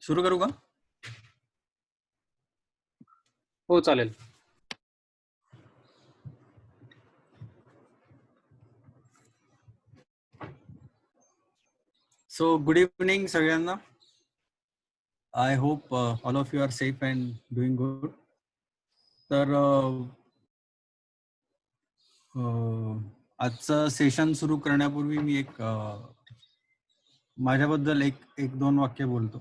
सुरू करू का? हो चालेल. सो गुड इव्हनिंग सगळ्यांना. I hope all of you are safe and doing good. तर आजचं सेशन सुरू करण्यापूर्वी मी माझ्याबद्दल एक दोन वाक्य बोलतो.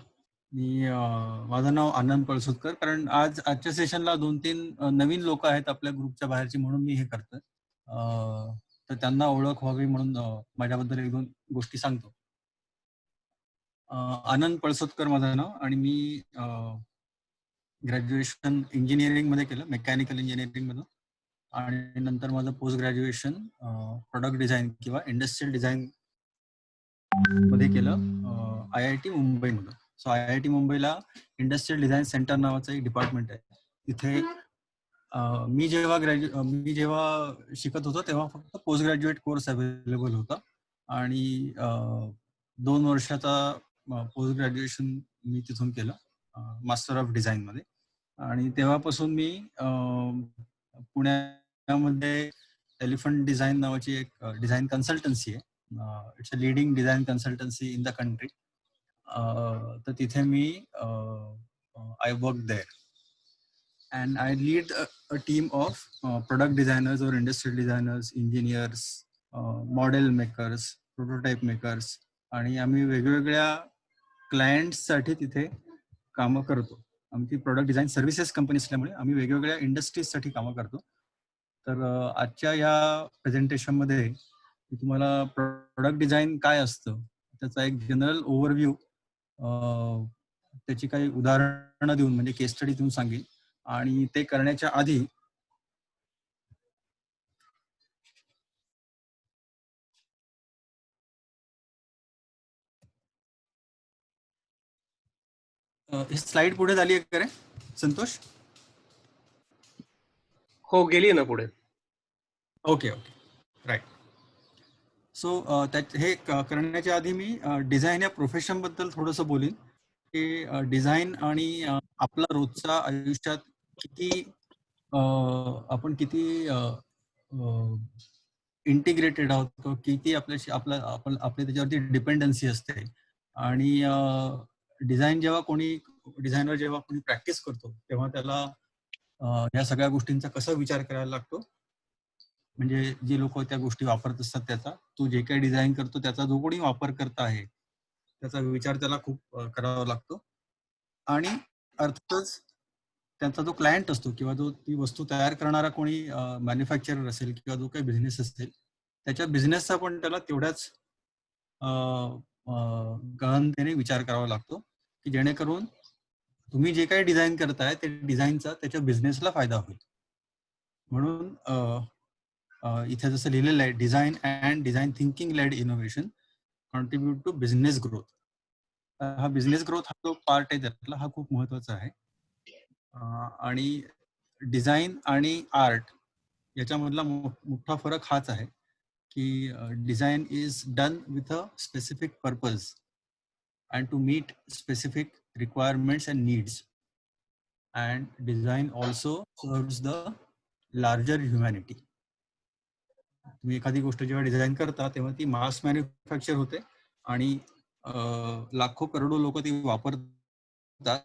माझं नाव आनंद पळसुतकर. कारण आजच्या सेशनला 2-3 नवीन लोक आहेत आपल्या ग्रुपच्या बाहेरची, म्हणून मी हे करतोय. तर त्यांना ओळख व्हावी म्हणून माझ्याबद्दल 1-2 गोष्टी सांगतो. आनंद पळसुतकर माझं नाव, आणि मी ग्रॅज्युएशन इंजिनिअरिंग मध्ये केलं, मेकॅनिकल इंजिनिअरिंग मधून. आणि नंतर माझं पोस्ट ग्रॅज्युएशन प्रोडक्ट डिझाईन किंवा इंडस्ट्रियल डिझाईन मध्ये केलं IIT मुंबईमधून. सो IIT मुंबईला इंडस्ट्रियल डिझाईन सेंटर नावाचं एक डिपार्टमेंट आहे. तिथे मी जेव्हा शिकत होतो तेव्हा फक्त पोस्ट ग्रॅज्युएट कोर्स अवेलेबल होता, आणि 2 वर्षाचा पोस्ट ग्रॅज्युएशन मी तिथून केलं मास्टर ऑफ डिझाईन मध्ये. आणि तेव्हापासून मी पुण्यामध्ये एलिफंट डिझाईन नावाची एक डिझाईन कन्सल्टन्सी आहे. It's a leading design consultancy in the country. तर तिथे मी I work there, and I lead a team of product designers or industrial designers, engineers, model makers, prototype makers, आणि आम्ही वेगवेगळ्या clients साठी तिथे कामं करतो. आमची प्रोडक्ट डिझाईन सर्व्हिसेस कंपनी असल्यामुळे आम्ही वेगवेगळ्या इंडस्ट्रीज साठी कामं करतो. तर आजच्या या प्रेझेंटेशन मध्ये मी तुम्हाला प्रोडक्ट डिझाईन काय असतं त्याचा एक जनरल ओव्हरव्ह्यू, त्याची काही उदाहरणं देऊन, म्हणजे केस स्टडी देऊन सांगेल. आणि ते करण्याच्या आधी ही स्लाइड पुढे झाली आहे का रे संतोष? हो, गेली ना पुढे. Okay okay, right. सो हे करण्याच्या आधी मी डिझाईन या प्रोफेशन बद्दल थोडंसं बोलीन, की डिझाईन आणि आपला रोजच्या आयुष्यात आपण किती इंटिग्रेटेड आहोत, किती आपल्याशी आपल्या त्याच्यावरती डिपेंडन्सी असते. आणि डिझायनर जेव्हा कोणी प्रॅक्टिस करतो तेव्हा त्याला या सगळ्या गोष्टींचा कसा विचार करायला लागतो, म्हणजे जे लोक त्या गोष्टी वापरत असतात त्याचा, तो जे काही डिझाईन करतो त्याचा जो कोणी वापर करता आहे त्याचा विचार त्याला खूप करावा लागतो. आणि अर्थातच त्यांचा जो क्लायंट असतो किंवा जो ती वस्तू तयार करणारा कोणी मॅन्युफॅक्चरर असेल किंवा जो काही बिझनेस असेल, त्याच्या बिझनेसचा पण त्याला तेवढ्याच गहनतेने विचार करावा लागतो, की जेणेकरून तुम्ही जे काही डिझाईन करताय ते डिझाईनचा त्याच्या बिझनेसला फायदा होईल. म्हणून इथे जसं लिहिलेलं आहे, design and design thinking led innovation contribute to business growth. हा बिझनेस ग्रोथ हा जो पार्ट आहे त्यातला हा खूप महत्वाचा आहे. आणि डिझाईन आणि आर्ट याच्यामधला मोठा फरक हाच आहे, की design is done with a specific purpose and to meet specific requirements and needs. And design also serves the larger humanity. तुम्ही एखादी गोष्ट जेव्हा डिझाईन करता तेव्हा ती मास मॅन्युफॅक्चर होते आणि लाखो करोडो लोक ती वापरतात.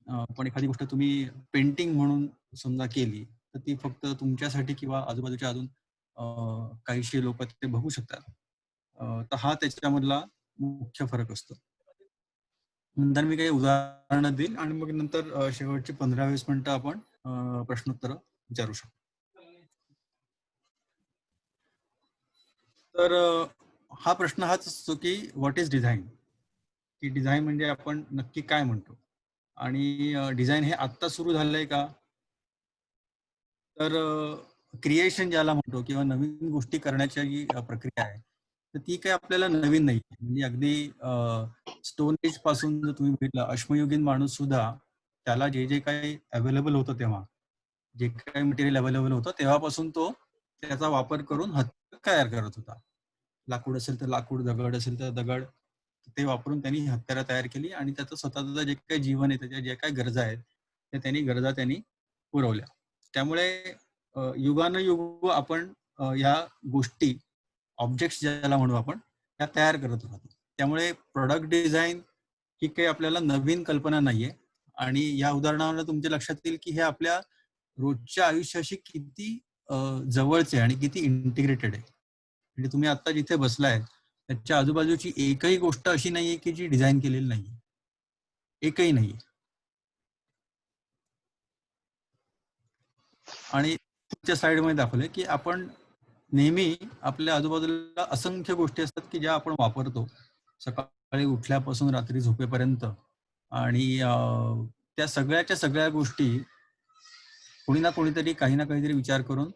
पण एखादी गोष्ट तुम्ही पेंटिंग म्हणून समजा केली तर ती फक्त तुमच्यासाठी किंवा आजूबाजूच्या अजून काहीशी लोक ते बघू शकतात. तर हा त्याच्यामधला मुख्य फरक असतो. नंतर मी काही उदाहरणं देईल आणि मग नंतर शेवटची 15-20 मिनिटं आपण प्रश्नोत्तर विचारू शकतो. तर हा प्रश्न हाच असतो की व्हॉट इज डिझाईन, की डिझाईन म्हणजे आपण नक्की काय म्हणतो, आणि डिझाईन हे आत्ता सुरू झालंय का? तर क्रिएशन ज्याला म्हणतो किंवा नवीन गोष्टी करण्याची जी प्रक्रिया आहे तर ती काही आपल्याला नवीन नाही. म्हणजे अगदी स्टोन एज पासून जर तुम्ही बघितलं, अश्मयुगीन माणूस सुद्धा त्याला जे जे काही अवेलेबल होतं तेव्हा, जे काही मटेरियल अवेलेबल होतं तेव्हापासून तो त्याचा वापर करून हत्यार तयार करत होता. लाकूड असेल तर लाकूड, दगड असेल तर दगड, ते वापरून त्यांनी हत्यारं तयार केली आणि त्याचं स्वतःचं जे काही जीवन आहे, त्याच्या ज्या काही गरजा आहेत त्या त्यांनी पुरवल्या. त्यामुळे युगानुयुग आपण या गोष्टी, ऑब्जेक्ट्स ज्याला म्हणू आपण, त्या तयार करत राहतो. त्यामुळे प्रोडक्ट डिझाईन ही काही आपल्याला नवीन कल्पना नाहीये. आणि या उदाहरणावरून तुमच्या लक्षात येईल की हे आपल्या रोजच्या आयुष्याशी किती जवळचे आणि किती इंटिग्रेटेड आहे. म्हणजे तुम्ही आता जिथे बसलाय त्याच्या आजूबाजूची एकही गोष्ट अशी नाहीये की जी डिझाईन केलेली नाहीये. एकही नाहीये. आणि तुमच्या स्लाइडमध्ये दाखवलंय की आपण नेहमी आपल्या आजूबाजूला असंख्य गोष्टी असतात की ज्या आपण वापरतो सकाळी उठल्यापासून रात्री झोपेपर्यंत. आणि त्या सगळ्याच्या सगळ्या गोष्टी कोणी ना कोणीतरी काही ना काहीतरी विचार करून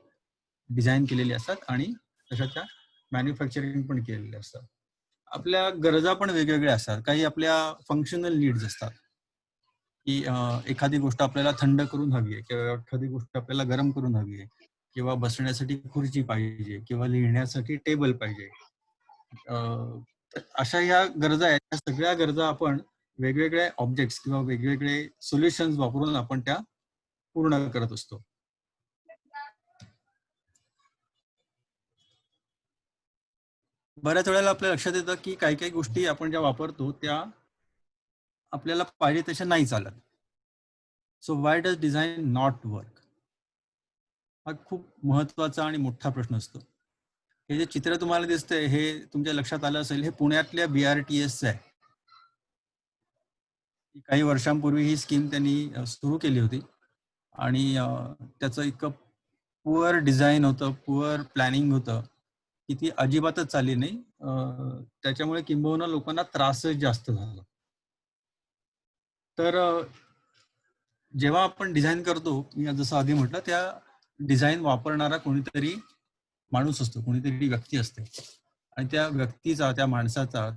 डिझाईन केलेले असतात आणि तशाच्या मॅन्युफॅक्चरिंग पण केलेले असतात. आपल्या गरजा पण वेगवेगळ्या असतात. काही आपल्या फंक्शनल नीड्स असतात की एखादी गोष्ट आपल्याला थंड करून हवी आहे किंवा एखादी गोष्ट आपल्याला गरम करून हवी आहे किंवा बसण्यासाठी खुर्ची पाहिजे किंवा लिहिण्यासाठी टेबल पाहिजे. तर अशा ह्या गरजा आहेत. त्या सगळ्या गरजा आपण वेगवेगळे ऑब्जेक्ट्स किंवा वेगवेगळे सोल्युशन्स वापरून आपण त्या पूर्ण करत असतो. बऱ्याच वेळेला आपल्या लक्षात येतं की काही काही गोष्टी आपण ज्या वापरतो त्या आपल्याला पाहिजे तशा नाही चालत. So why does design not work? हा खूप महत्वाचा आणि मोठा प्रश्न असतो. हे जे चित्र तुम्हाला दिसतंय हे तुमच्या लक्षात आलं असेल, हे पुण्यातल्या BRTS आहे. काही वर्षांपूर्वी ही स्कीम त्यांनी सुरू केली होती आणि त्याचं इतकं पुअर डिझाईन होतं, पुअर प्लॅनिंग होतं की ती अजिबातच चालली नाही. त्याच्यामुळे किंबहुना लोकांना त्रासच जास्त झाला. तर जेव्हा आपण डिझाईन करतो, मी जसं आधी म्हटलं, त्या डिझाईन वापरणारा कोणीतरी माणूस असतो, कोणीतरी व्यक्ती असते आणि त्या व्यक्तीचा, त्या माणसाचा,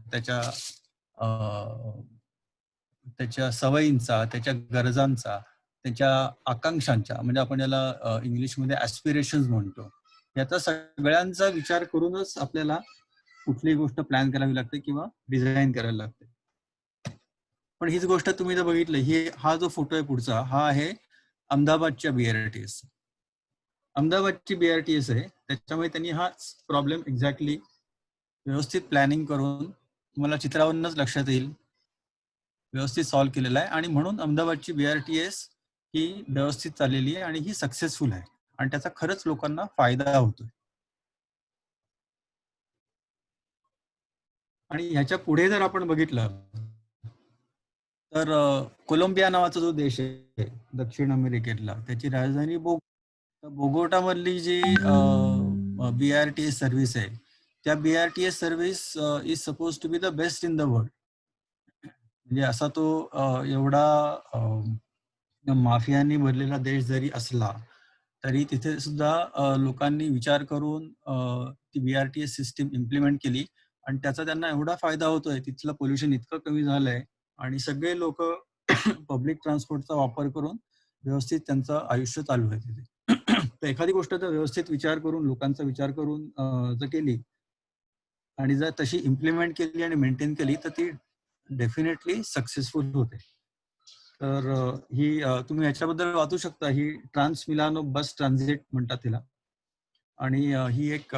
त्याच्या सवयींचा, त्याच्या गरजांचा, त्याच्या आकांक्षांच्या, म्हणजे आपण याला इंग्लिशमध्ये ॲस्पिरेशन्स म्हणतो, याचा सगळ्यांचा विचार करूनच आपल्याला कुठलीही गोष्ट प्लॅन करावी लागते किंवा डिझाईन करायला लागते. पण हीच गोष्ट तुम्ही जर बघितलं, हा जो फोटो आहे पुढचा, हा आहे अहमदाबादच्या BRTS. अहमदाबादची BRTS आहे. त्याच्यामुळे त्यांनी हाच प्रॉब्लेम एक्झॅक्टली व्यवस्थित प्लॅनिंग करून, तुम्हाला चित्रावरूनच लक्षात येईल, व्यवस्थित सॉल्व्ह केलेला आहे. आणि म्हणून अहमदाबादची BRTS ही व्यवस्थित चाललेली आहे आणि ही सक्सेसफुल आहे आणि त्याचा खरंच लोकांना फायदा होतोय. आणि ह्याच्या पुढे जर आपण बघितलं तर कोलंबिया नावाचा जो देश आहे दक्षिण अमेरिकेतला, त्याची राजधानी बोगोटा मधली जी BRTS सर्व्हिस आहे, त्या BRTS service is suppose to be the best in the world. म्हणजे असा तो एवढा माफियांनी भरलेला देश जरी असला तरी तिथे सुद्धा लोकांनी विचार करून ती BRTS सिस्टीम इम्प्लिमेंट केली आणि त्याचा त्यांना एवढा फायदा होतोय, तिथलं पोल्युशन इतकं कमी झालंय आणि सगळे लोक पब्लिक ट्रान्सपोर्टचा वापर करून व्यवस्थित त्यांचं आयुष्य चालू आहे तिथे. तर एखादी गोष्ट जर व्यवस्थित विचार करून, लोकांचा विचार करून जर केली आणि जर तशी इम्प्लिमेंट केली आणि मेंटेन केली तर ती डेफिनेटली सक्सेसफुल होते. तर ही तुम्ही याच्याबद्दल वाचू शकता. ही ट्रान्स मिलानो बस ट्रान्झिट म्हणतात तिला. आणि ही एक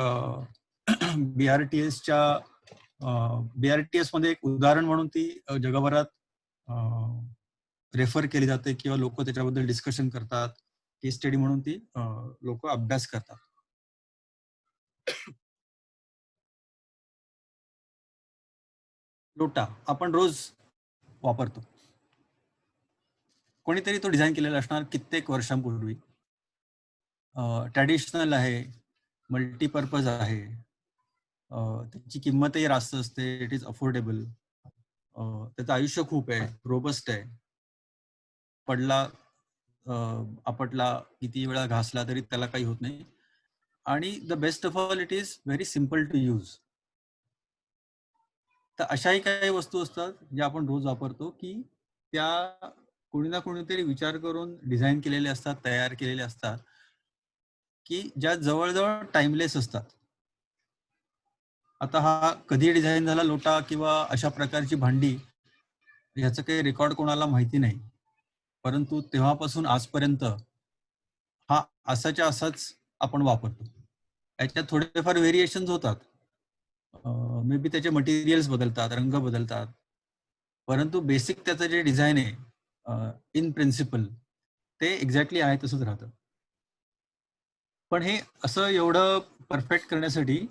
BRTS मध्ये एक उदाहरण म्हणून ती जगभरात रेफर केली जाते किंवा लोक त्याच्याबद्दल डिस्कशन करतात. केस स्टडी म्हणून ती लोक अभ्यास करतात. लोटा आपण रोज वापरतो. कोणीतरी तो डिझाईन केलेला असणार कित्येक वर्षांपूर्वी. ट्रॅडिशनल आहे, मल्टीपर्पज आहे, त्याची किंमतही रास्त असते, इट इज अफोर्डेबल, त्याचं आयुष्य खूप आहे, रोबस्ट आहे, पडला आपटला किती वेळा घासला तरी त्याला काही होत नाही आणि the best of all it is very simple to use. तर अशाही काही वस्तू असतात ज्या आपण रोज वापरतो की त्या कोणी ना कोणीतरी विचार करून डिझाईन केलेले असतात, तयार केलेले असतात की ज्या जवळजवळ टाइमलेस असतात. आता हा कधी डिझाईन झाला लोटा किंवा अशा प्रकारची भांडी, याचं काही रेकॉर्ड कोणाला माहिती नाही. परंतु तेव्हापासून आजपर्यंत हा असाच्या असाच आपण वापरतो. याच्यात थोडेफार व्हेरिएशन्स होतात. मे बी त्याचे मटेरियल्स बदलतात, रंग बदलतात. परंतु बेसिक त्याचं जे डिझाईन आहे इन प्रिन्सिपल, ते एक्झॅक्टली आहे तसंच राहतं. पण हे असं एवढं परफेक्ट करण्यासाठी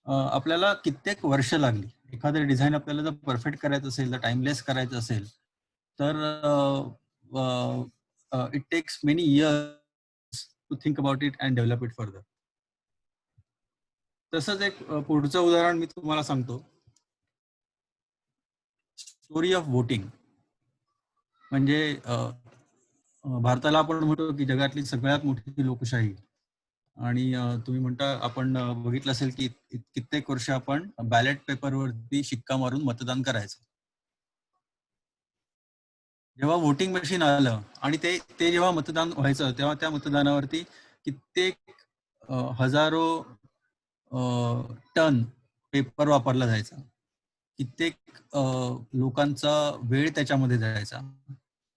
आपल्याला कित्येक वर्ष लागली. एखादं डिझाईन आपल्याला जर परफेक्ट करायचं असेल, तर टाइमलेस करायचं असेल, तर it takes many years to think about it and develop it further. तसंच एक पुढचं उदाहरण मी तुम्हाला सांगतो. Story of voting. म्हणजे भारताला आपण म्हणतो की जगातली सगळ्यात मोठी लोकशाही. आणि तुम्ही म्हणता आपण बघितलं असेल की कित्येक वर्ष आपण बॅलेट पेपरवरती शिक्का मारून मतदान करायचं. जेव्हा वोटिंग मशीन आलं आणि ते ते जेव्हा मतदान व्हायचं, तेव्हा त्या मतदानावरती कित्येक हजारो टन पेपर वापरला जायचा. कित्येक लोकांचा वेळ त्याच्यामध्ये जायचा.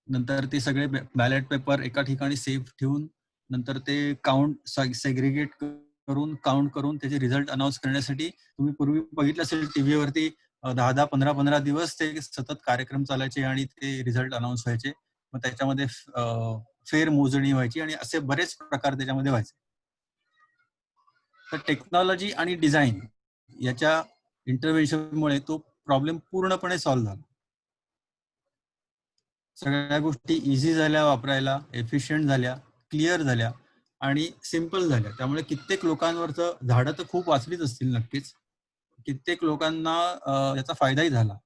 नंतर ते सगळे बॅलेट पेपर एका ठिकाणी सेफ ठेवून नंतर ते काउंट सेग्रिगेट करून काउंट करून त्याचे रिझल्ट अनाऊन्स करण्यासाठी तुम्ही पूर्वी बघितलं असेल टीव्हीवरती 10-10, 15-15 दिवस ते सतत कार्यक्रम चालायचे आणि ते रिझल्ट अनाऊन्स व्हायचे. मग त्याच्यामध्ये फेर मोजणी व्हायची आणि असे बरेच प्रकार त्याच्यामध्ये व्हायचे. तर टेक्नॉलॉजी आणि डिझाईन याच्या इंटरव्हेन्शनमुळे तो प्रॉब्लेम पूर्णपणे सॉल्व्ह झाला. सगळ्या गोष्टी इझी झाल्या वापरायला, एफिशियंट झाल्या, क्लिअर झाल्या आणि सिम्पल झाल्या. त्यामुळे कित्येक लोकांवरचं झाडं तर खूप वाचलीच असतील नक्कीच. कित्येक लोकांना याचा फायदाही झाला.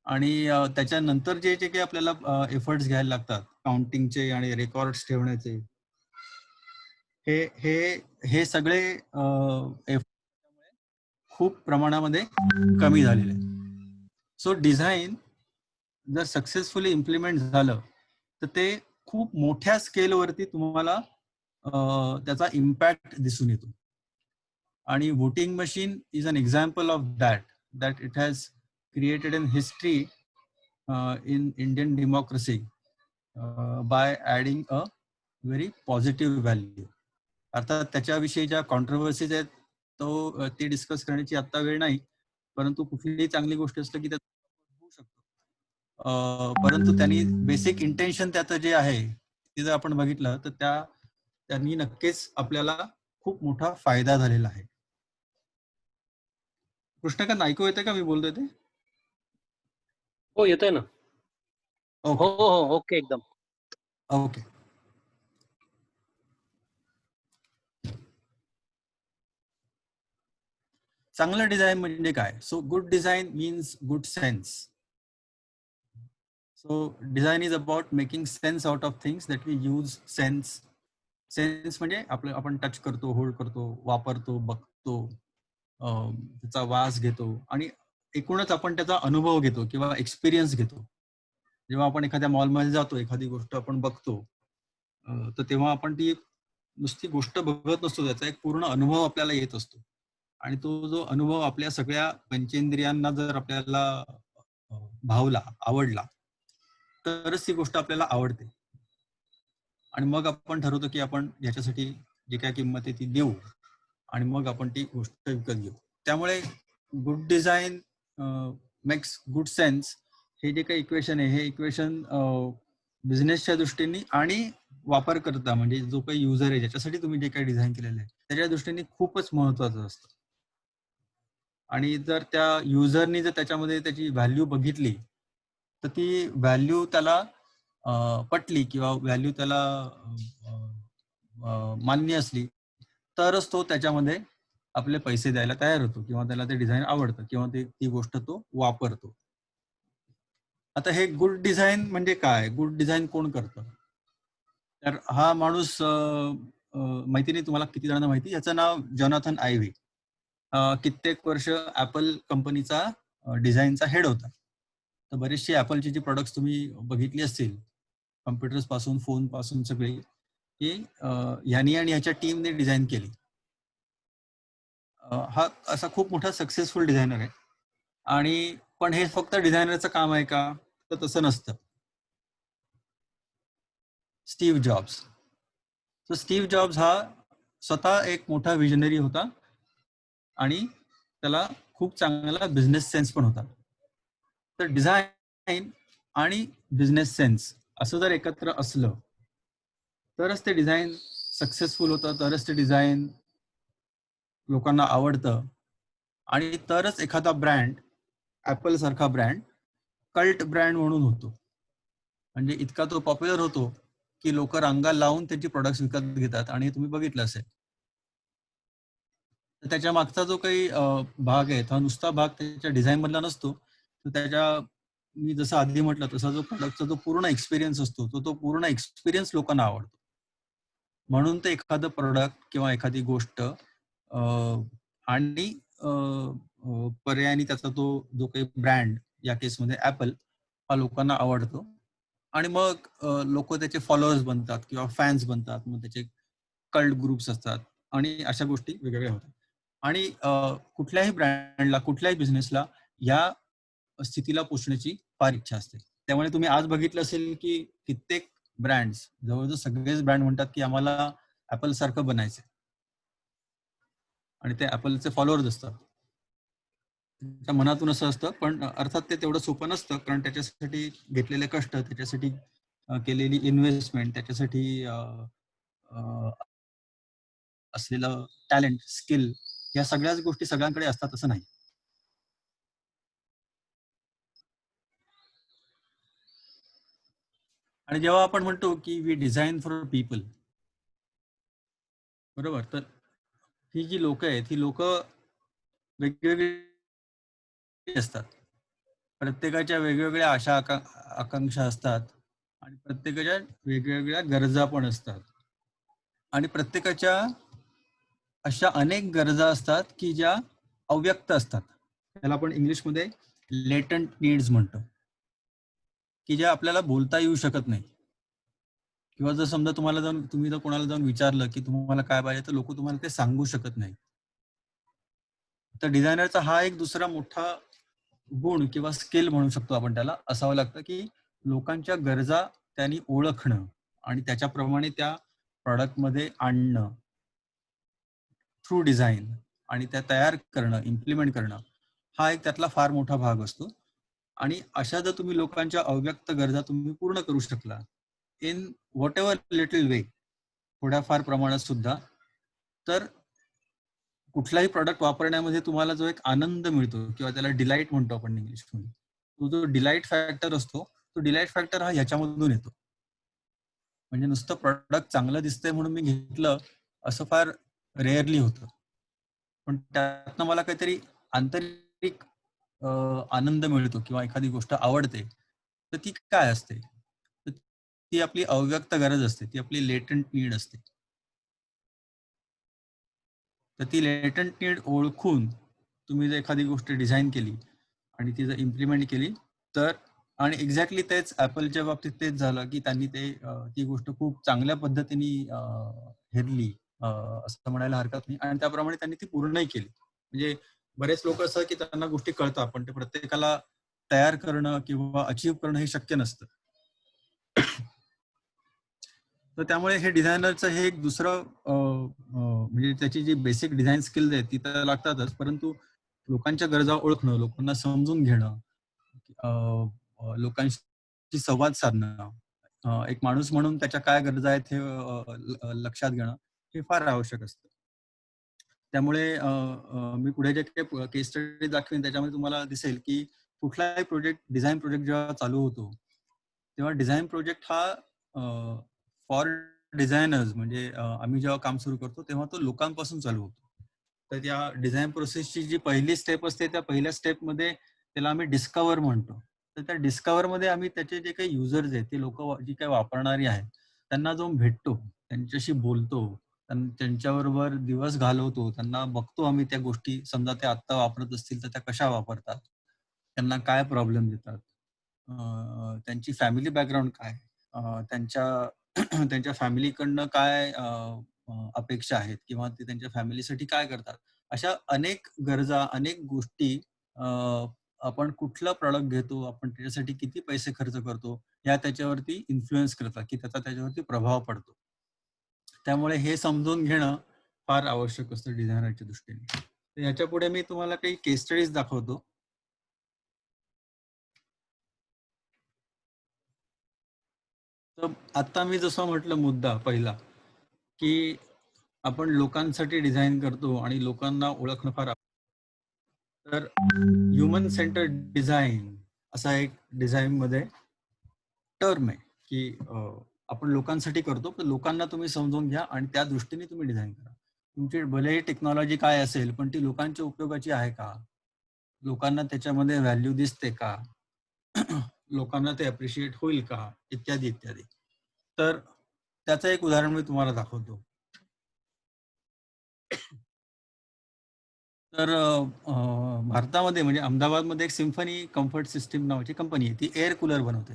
आणि त्याच्यानंतर जे जे काही आपल्याला एफर्ट्स घ्यायला लागतात, काउंटिंगचे आणि रेकॉर्ड्स ठेवण्याचे, हे हे हे सगळे खूप प्रमाणामध्ये कमी झालेले आहेत. सो डिझाईन जर सक्सेसफुली इम्प्लिमेंट झालं तर ते खूप मोठ्या स्केलवरती तुम्हाला त्याचा इम्पॅक्ट दिसून येतो. आणि voting machine is an example of that it has created in history in Indian democracy by adding a very positive value. अर्थात त्याच्याविषयी ज्या कॉन्ट्रोवर्सीज आहेत ते डिस्कस करण्याची आता वेळ नाही. परंतु कुठलीही चांगली गोष्ट असलं की त्यात होऊ शकतो. परंतु त्यांनी बेसिक इंटेन्शन त्याचं जे आहे ते जर आपण बघितलं तर त्यांनी नक्कीच आपल्याला खूप मोठा फायदा झालेला आहे. कृष्णकांत, ऐकू येतं का मी बोलतोय ते? हो, येतोय ना. हो, ओके हो, हो. ओके एकदम. ओके. चांगलं डिझाईन म्हणजे काय? So good design means good sense. So design is about making sense out of things that we use sense. Sense म्हणजे आपण टच करतो, होल्ड करतो, वापरतो, बघतो, त्याचा वास घेतो आणि एकूणच आपण त्याचा अनुभव घेतो किंवा एक्सपिरियन्स घेतो. जेव्हा आपण एखाद्या मॉलमध्ये जातो, एखादी गोष्ट आपण बघतो, तर तेव्हा आपण ती नुसती गोष्ट बघत नसतो, त्याचा एक पूर्ण अनुभव आपल्याला येत असतो. आणि तो जो अनुभव आपल्या सगळ्या पंचेंद्रियांना जर आपल्याला भावला, आवडला, तरच ती गोष्ट आपल्याला आवडते. आणि मग आपण ठरवतो की आपण याच्यासाठी जे काय किंमत आहे ती देऊ आणि मग आपण ती गोष्ट विकत घेऊ. त्यामुळे good design makes good sense हे जे काही इक्वेशन आहे, हे इक्वेशन बिझनेसच्या दृष्टीने आणि वापरकर्ता म्हणजे जो काही युजर आहे ज्याच्यासाठी तुम्ही जे काही डिझाईन केलेलं आहे त्याच्या दृष्टीने खूपच महत्वाचं असतं. आणि जर त्या युजरनी जर त्याच्यामध्ये त्याची व्हॅल्यू बघितली तर ती व्हॅल्यू त्याला पटली किंवा व्हॅल्यू त्याला मान्य असली तरच तो त्याच्यामध्ये आपले पैसे द्यायला तयार होतो किंवा त्याला ते डिझाईन आवडतं किंवा ती गोष्ट तो वापरतो. आता हे गुड डिझाईन म्हणजे काय? गुड डिझाईन कोण करतं? तर हा माणूस माहिती नाही तुम्हाला किती जणांना माहिती, याचं नाव जॉनाथन आयव्ही. कित्येक वर्ष ऍपल कंपनीचा डिझाईनचा हेड होता. तर बरेचसे ऍपलची जी प्रोडक्ट्स तुम्ही बघितली असतील, कम्प्युटर्स पासून फोन पासून सगळी, ही यांनी आणि ह्याच्या टीमने डिझाईन केली. हा असा खूप मोठा सक्सेसफुल डिझायनर आहे. आणि पण हे फक्त डिझायनरचं काम आहे का? तर तसं नसतं. Steve jobs. तर स्टीव्ह जॉब्स हा स्वतः एक मोठा विजनरी होता आणि त्याला खूप चांगला बिझनेस सेन्स पण होता. तर डिझाईन आणि बिझनेस सेन्स असं जर एकत्र असलं तरच ते डिझाईन सक्सेसफुल होतं, तरच ते डिझाईन लोकांना आवडतं आणि तरच एखादा ब्रँड, ऍपल सारखा ब्रँड कल्ट ब्रँड म्हणून होतो. म्हणजे इतका तो पॉप्युलर होतो की लोक रांगा लावून त्याची प्रोडक्ट्स विकत घेतात. आणि हे तुम्ही बघितलं असेल. तर त्याच्या मागचा जो काही भाग आहे, हा नुसता भाग त्याच्या डिझाईन मधला नसतो. तर त्याच्या, मी जसं आधी म्हटलं तसा जो प्रोडक्टचा जो पूर्ण एक्सपिरियन्स असतो, तो पूर्ण एक्सपिरियन्स लोकांना आवडतो. म्हणून ते एखादं प्रोडक्ट किंवा एखादी गोष्ट आणि पर्यायाने त्याचा तो जो काही ब्रँड, या केसमध्ये ऍपल, हा लोकांना आवडतो. आणि मग लोक त्याचे फॉलोअर्स बनतात किंवा फॅन्स बनतात. मग त्याचे कल्ट ग्रुप्स असतात आणि अशा गोष्टी वेगवेगळ्या होतात. आणि कुठल्याही ब्रँडला, कुठल्याही बिझनेसला या स्थितीला पोचण्याची फार इच्छा असते. त्यामुळे तुम्ही आज बघितलं असेल की कित्येक ब्रँड्स, जवळजवळ सगळेच ब्रँड म्हणतात की आम्हाला ऍपल सारखं बनायचं, आणि ते ऍपलचे फॉलोअर्स असतात. त्यांच्या मनातून असं असतं, पण अर्थात ते तेवढं सोपं नसतं, कारण त्याच्यासाठी घेतलेले कष्ट, त्याच्यासाठी केलेली इन्व्हेस्टमेंट, त्याच्यासाठी असलेलं टॅलेंट, स्किल, या सगळ्याच गोष्टी सगळ्यांकडे असतात असं नाही. आणि जेव्हा आपण म्हणतो की वी डिझाईन फॉर पीपल, बरोबर, तर ही जी लोक आहेत, ही लोक वेगवेगळी असतात. प्रत्येकाच्या वेगवेगळ्या आशा आकांक्षा असतात आणि प्रत्येकाच्या वेगवेगळ्या गरजा पण असतात. आणि प्रत्येकाच्या अशा अनेक गरजा असतात की ज्या अव्यक्त असतात. त्याला आपण इंग्लिशमध्ये लेटंट नीड्स म्हणतो, की ज्या आपल्याला बोलता येऊ शकत नाही. किंवा जर समजा तुम्ही जर कोणाला जाऊन विचारलं की तुम्हाला काय पाहिजे, तर लोक तुम्हाला ते सांगू शकत नाही. तर डिझायनरचा हा एक दुसरा मोठा गुण किंवा स्किल म्हणू शकतो आपण त्याला, असावं लागतं की लोकांच्या गरजा त्यांनी ओळखणं आणि त्याच्याप्रमाणे त्या प्रॉडक्टमध्ये आणणं थ्रू डिझाईन, आणि त्या तयार करणं, इम्प्लिमेंट करणं, हा एक त्यातला फार मोठा भाग असतो. आणि अशा जर तुम्ही लोकांच्या अव्यक्त गरजा तुम्ही पूर्ण करू शकला, इन व्हॉट एव्हर लिटल वे, थोड्याफार प्रमाणात सुद्धा, तर कुठलाही प्रॉडक्ट वापरण्यामध्ये तुम्हाला जो एक आनंद मिळतो, किंवा त्याला डिलाईट म्हणतो आपण इंग्लिशमध्ये, तो जो डिलाईट फॅक्टर असतो, तो डिलाईट फॅक्टर हा ह्याच्यामधून येतो. म्हणजे नुसतं प्रॉडक्ट चांगलं दिसतंय म्हणून मी घेतलं, असं फार रेअरली होतं. पण त्यातनं मला काहीतरी आंतरिक आनंद मिळतो किंवा एखादी गोष्ट आवडते, तर ती काय असते? तर ती आपली अव्यक्त गरज असते, ती आपली लेटंट नीड असते. तर ती लेटंट नीड ओळखून तुम्ही जर एखादी गोष्ट डिझाईन केली आणि ती जर इम्प्लिमेंट केली, तर, आणि एक्झॅक्टली तेच ऍपलच्या बाबतीत तेच झालं की त्यांनी ती गोष्ट खूप चांगल्या पद्धतीने हेरली, असं म्हणायला हरकत नाही, आणि त्याप्रमाणे त्यांनी ती पूर्णही केली. म्हणजे बरेच लोक असं की त्यांना गोष्टी कळतात, पण ते प्रत्येकाला तयार करणं किंवा अचीव्ह करणं हे शक्य नसतं. तर त्यामुळे हे डिझायनरचं हे एक दुसरं म्हणजे त्याची जी बेसिक डिझाईन स्किल्स आहेत ती तर लागतातच, परंतु लोकांच्या गरजा ओळखणं, लोकांना समजून घेणं, लोकांशी संवाद साधणं, एक माणूस म्हणून त्याच्या काय गरजा आहेत हे लक्षात घेणं, हे फार आवश्यक असतं. त्यामुळे मी पुढे जे काही केस स्टडी दाखवेन त्याच्यामध्ये तुम्हाला दिसेल की कुठलाही प्रोजेक्ट, डिझाईन प्रोजेक्ट जेव्हा चालू होतो, तेव्हा डिझाईन प्रोजेक्ट हा फॉर डिझायनर्स, म्हणजे आम्ही जेव्हा काम सुरू करतो तेव्हा तो लोकांपासून चालू होतो. तर त्या डिझाईन प्रोसेसची जी पहिली स्टेप असते, त्या पहिल्या स्टेपमध्ये त्याला आम्ही डिस्कवर म्हणतो. तर त्या डिस्कवर मध्ये आम्ही त्याचे जे काही युजर्स आहेत, ते लोक जी काही वापरणारी आहेत, त्यांना जाऊन भेटतो, त्यांच्याशी बोलतो, त्यांच्याबरोबर दिवस घालवतो, त्यांना बघतो आम्ही त्या गोष्टी, समजा ते आत्ता वापरत असतील तर त्या कशा वापरतात, त्यांना काय प्रॉब्लेम देतात, त्यांची फॅमिली बॅकग्राऊंड काय, त्यांच्या त्यांच्या फॅमिलीकडनं काय अपेक्षा आहेत, किंवा ते त्यांच्या फॅमिलीसाठी काय करतात. अशा अनेक गरजा, अनेक गोष्टी आपण कुठला प्रॉडक्ट घेतो, आपण त्याच्यासाठी किती पैसे खर्च करतो, ह्या त्याच्यावरती इन्फ्लुएन्स करतात, की त्याचा त्याच्यावरती प्रभाव पडतो. त्यामुळे हे समजून घेणं फार आवश्यक असतं डिझायनरच्या दृष्टीने. तर याच्या पुढे मी तुम्हाला काही केस स्टडीज दाखवतो. तर आता मी जसं म्हटलं मुद्दा पहिला, की आपण लोकांसाठी डिझाईन करतो आणि लोकांना ओळखणं फार तर ह्युमन सेंटर्ड डिझाईन असा एक डिझाईन मध्ये टर्म आहे, की आपण लोकांसाठी करतो, पण लोकांना तुम्ही समजून घ्या आणि त्या दृष्टीने तुम्ही डिझाईन करा. तुमची भलेही टेक्नॉलॉजी काय असेल, पण ती लोकांच्या उपयोगाची आहे का? लोकांना त्याच्यामध्ये व्हॅल्यू दिसते का? लोकांना ते अप्रिशिएट होईल का? इत्यादी इत्यादी. तर त्याचं एक उदाहरण मी तुम्हाला दाखवतो. तर भारतामध्ये म्हणजे अहमदाबादमध्ये एक सिम्फनी कम्फर्ट सिस्टीम नावाची कंपनी आहे. ती एअर कूलर बनवते.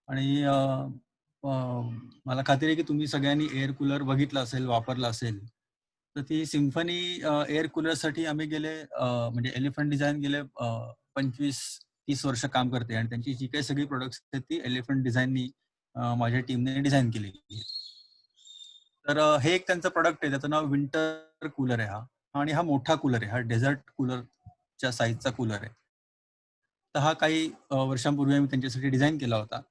आणि अ, मला खात्री आहे की तुम्ही सगळ्यांनी एअर कूलर बघितला असेल, वापरला असेल. तर ती सिम्फनी एअर कूलरसाठी आम्ही गेले म्हणजे एलिफंट डिझाइन गेले 25-30 वर्ष काम करते आणि त्यांची जी काही सगळी प्रोडक्ट्स आहेत ती एलिफंट डिझाइननी माझ्या टीमने डिझाइन केलेली आहे. तर हे एक त्यांचं प्रोडक्ट आहे, त्याचं नाव विंटर कूलर आहे हा. आणि हा मोठा कूलर आहे, हा डेझर्ट कूलरच्या साईजचा कूलर आहे. तर हा काही वर्षांपूर्वी आम्ही त्यांच्यासाठी डिझाईन केला होता.